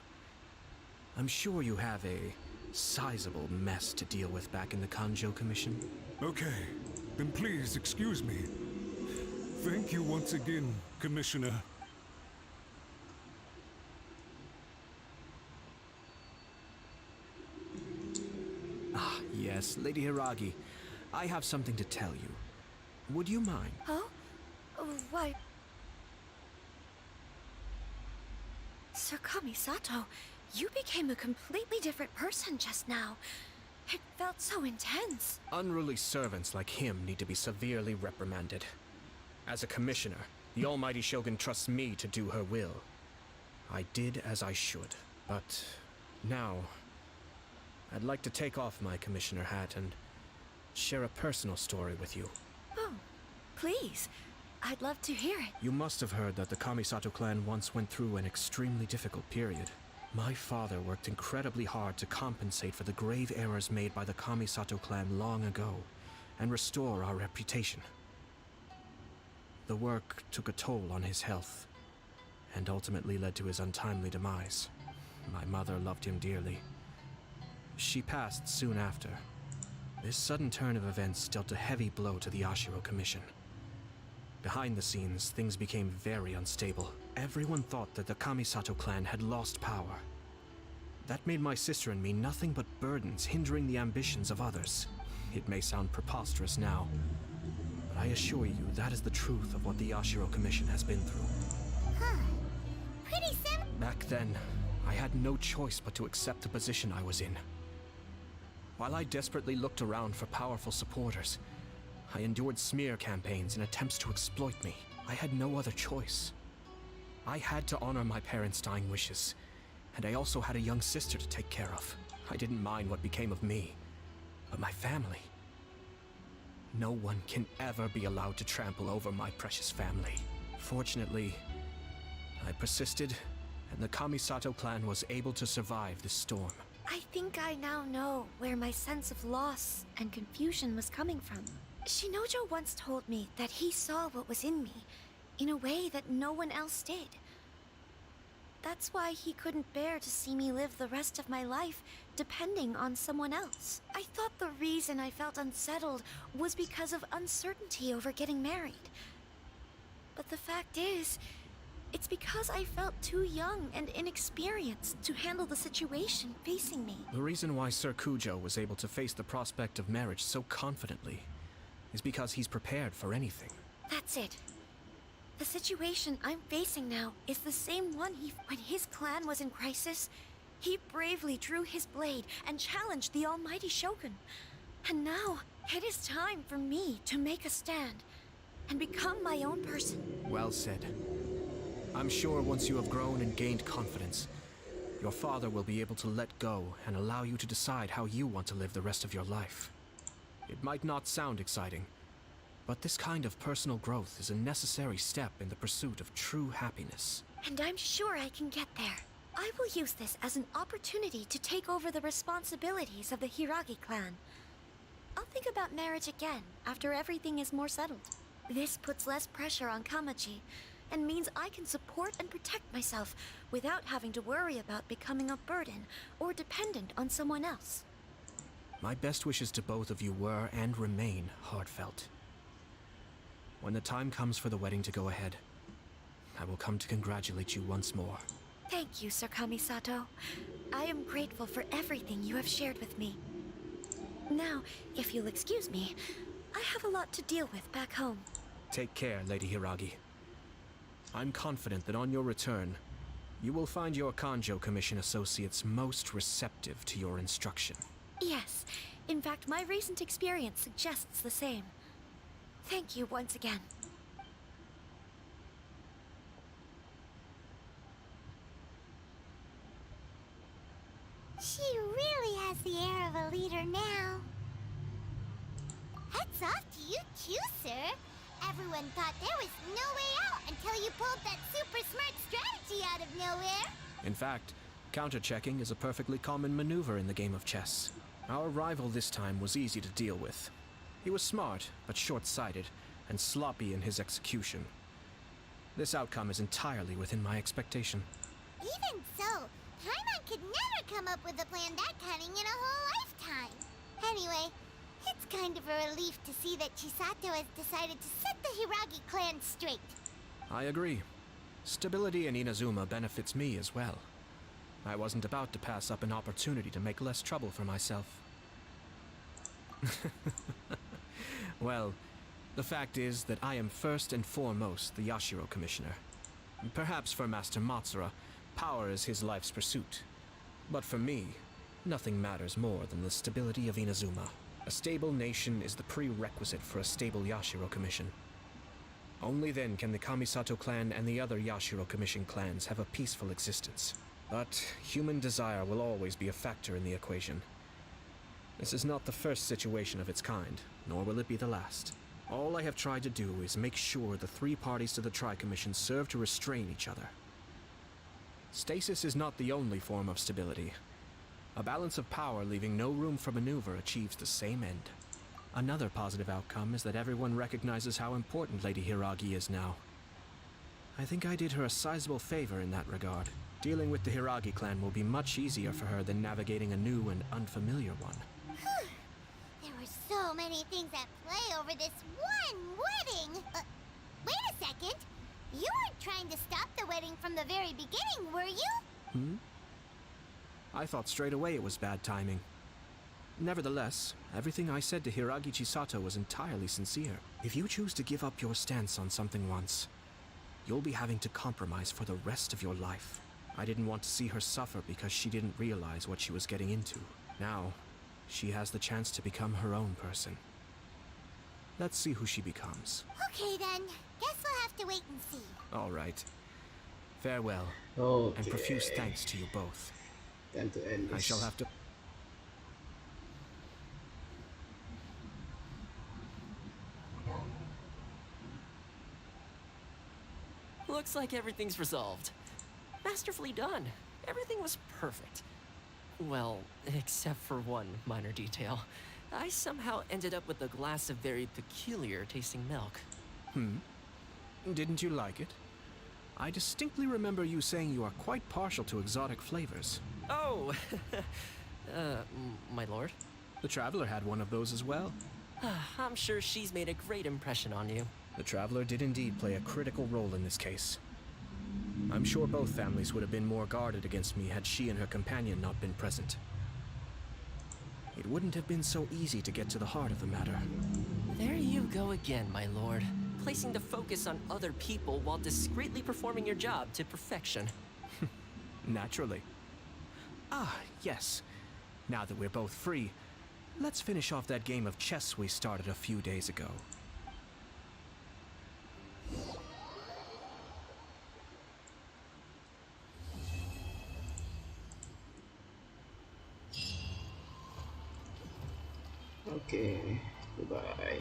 I'm sure you have a sizable mess to deal with back in the Kanjo Commission. Okay, then please excuse me. Thank you once again, Commissioner. Ah, yes, Lady Hiragi. I have something to tell you. Would you mind? Huh? Why? Sir Kamisato, you became a completely different person just now. It felt so intense. Unruly servants like him need to be severely reprimanded. As a commissioner, the almighty Shogun trusts me to do her will. I did as I should, but now I'd like to take off my commissioner hat and share a personal story with you. Oh, please. I'd love to hear it. You must have heard that the Kamisato clan once went through an extremely difficult period. My father worked incredibly hard to compensate for the grave errors made by the Kamisato clan long ago and restore our reputation. The work took a toll on his health and ultimately led to his untimely demise. My mother loved him dearly. She passed soon after. This sudden turn of events dealt a heavy blow to the Ashiro Commission. Behind the scenes, things became very unstable. Everyone thought that the Kamisato clan had lost power. That made my sister and me nothing but burdens, hindering the ambitions of others. It may sound preposterous now, but I assure you that is the truth of what the Ashiro Commission has been through. Huh. Pretty simple. Back then, I had no choice but to accept the position I was in. While I desperately looked around for powerful supporters, I endured smear campaigns and attempts to exploit me. I had no other choice. I had to honor my parents' dying wishes, and I also had a young sister to take care of. I didn't mind what became of me, but my family. No one can ever be allowed to trample over my precious family. Fortunately, I persisted, and the Kamisato clan was able to survive this storm. I think I now know where my sense of loss and confusion was coming from. Shinojo once told me that he saw what was in me in a way that no one else did. That's why he couldn't bear to see me live the rest of my life depending on someone else. I thought the reason I felt unsettled was because of uncertainty over getting married. But the fact is, it's because I felt too young and inexperienced to handle the situation facing me. The reason why Sir Kujo was able to face the prospect of marriage so confidently is because he's prepared for anything. That's it. The situation I'm facing now is the same one when his clan was in crisis, he bravely drew his blade and challenged the almighty Shogun. And now, it is time for me to make a stand and become my own person. Well said. I'm sure once you have grown and gained confidence, your father will be able to let go and allow you to decide how you want to live the rest of your life. It might not sound exciting, but this kind of personal growth is a necessary step in the pursuit of true happiness. And I'm sure I can get there. I will use this as an opportunity to take over the responsibilities of the Hiragi clan. I'll think about marriage again after everything is more settled. This puts less pressure on Kamaji, and means I can support and protect myself without having to worry about becoming a burden or dependent on someone else. My best wishes to both of you were and remain heartfelt. When the time comes for the wedding to go ahead, I will come to congratulate you once more. Thank you, Sir Kamisato. I am grateful for everything you have shared with me. Now, if you'll excuse me, I have a lot to deal with back home. Take care, Lady Hiragi. I'm confident that on your return, you will find your Kanjo Commission associates most receptive to your instruction. Yes, in fact, my recent experience suggests the same. Thank you once again. She really has has the air of a leader now. Hats off to you too, sir. Everyone thought there was no way out until you pulled that super smart strategy out of nowhere. In fact, counter-checking is a perfectly common maneuver in the game of chess. Our rival this time was easy to deal with. He was smart, but short-sighted, and sloppy in his execution. This outcome is entirely within my expectation. Even so, Paimon could never come up with a plan that cunning in a whole lifetime. Anyway, it's kind of a relief to see that Chisato has decided to set the Hiragi clan straight. I agree. Stability in Inazuma benefits me as well. I wasn't about to pass up an opportunity to make less trouble for myself. Well, the fact is that I am first and foremost the Yashiro Commissioner. Perhaps for Master Matsura, power is his life's pursuit. But for me, nothing matters more than the stability of Inazuma. A stable nation is the prerequisite for a stable Yashiro Commission. Only then can the Kamisato clan and the other Yashiro Commission clans have a peaceful existence. But human desire will always be a factor in the equation. This is not the first situation of its kind, nor will it be the last. All I have tried to do is make sure the three parties to the Tri-Commission serve to restrain each other. Stasis is not the only form of stability. A balance of power leaving no room for maneuver achieves the same end. Another positive outcome is that everyone recognizes how important Lady Hiragi is now. I think I did her a sizable favor in that regard. Dealing with the Hiragi clan will be much easier for her than navigating a new and unfamiliar one. There were so many things at play over this one wedding. Wait a second. You weren't trying to stop the wedding from the very beginning, were you? I thought straight away it was bad timing. Nevertheless, everything I said to Hiragi Chisato was entirely sincere. If you choose to give up your stance on something once, you'll be having to compromise for the rest of your life. I didn't want to see her suffer because she didn't realize what she was getting into. Now, she has the chance to become her own person. Let's see who she becomes. Okay then. Guess we'll have to wait and see. All right. Farewell. Okay. And profuse thanks to you both. Time to end this. I shall have to... Looks like everything's resolved. Masterfully done. Everything was perfect. Well, except for one minor detail. I somehow ended up with a glass of very peculiar tasting milk. Didn't you like it? I distinctly remember you saying you are quite partial to exotic flavors. Oh! My lord? The Traveler had one of those as well. I'm sure she's made a great impression on you. The Traveler did indeed play a critical role in this case. I'm sure both families would have been more guarded against me had she and her companion not been present. It wouldn't have been so easy to get to the heart of the matter. There you go again, my lord. Placing the focus on other people while discreetly performing your job to perfection. Naturally. Ah, yes. Now that we're both free, let's finish off that game of chess we started a few days ago. Okay, goodbye.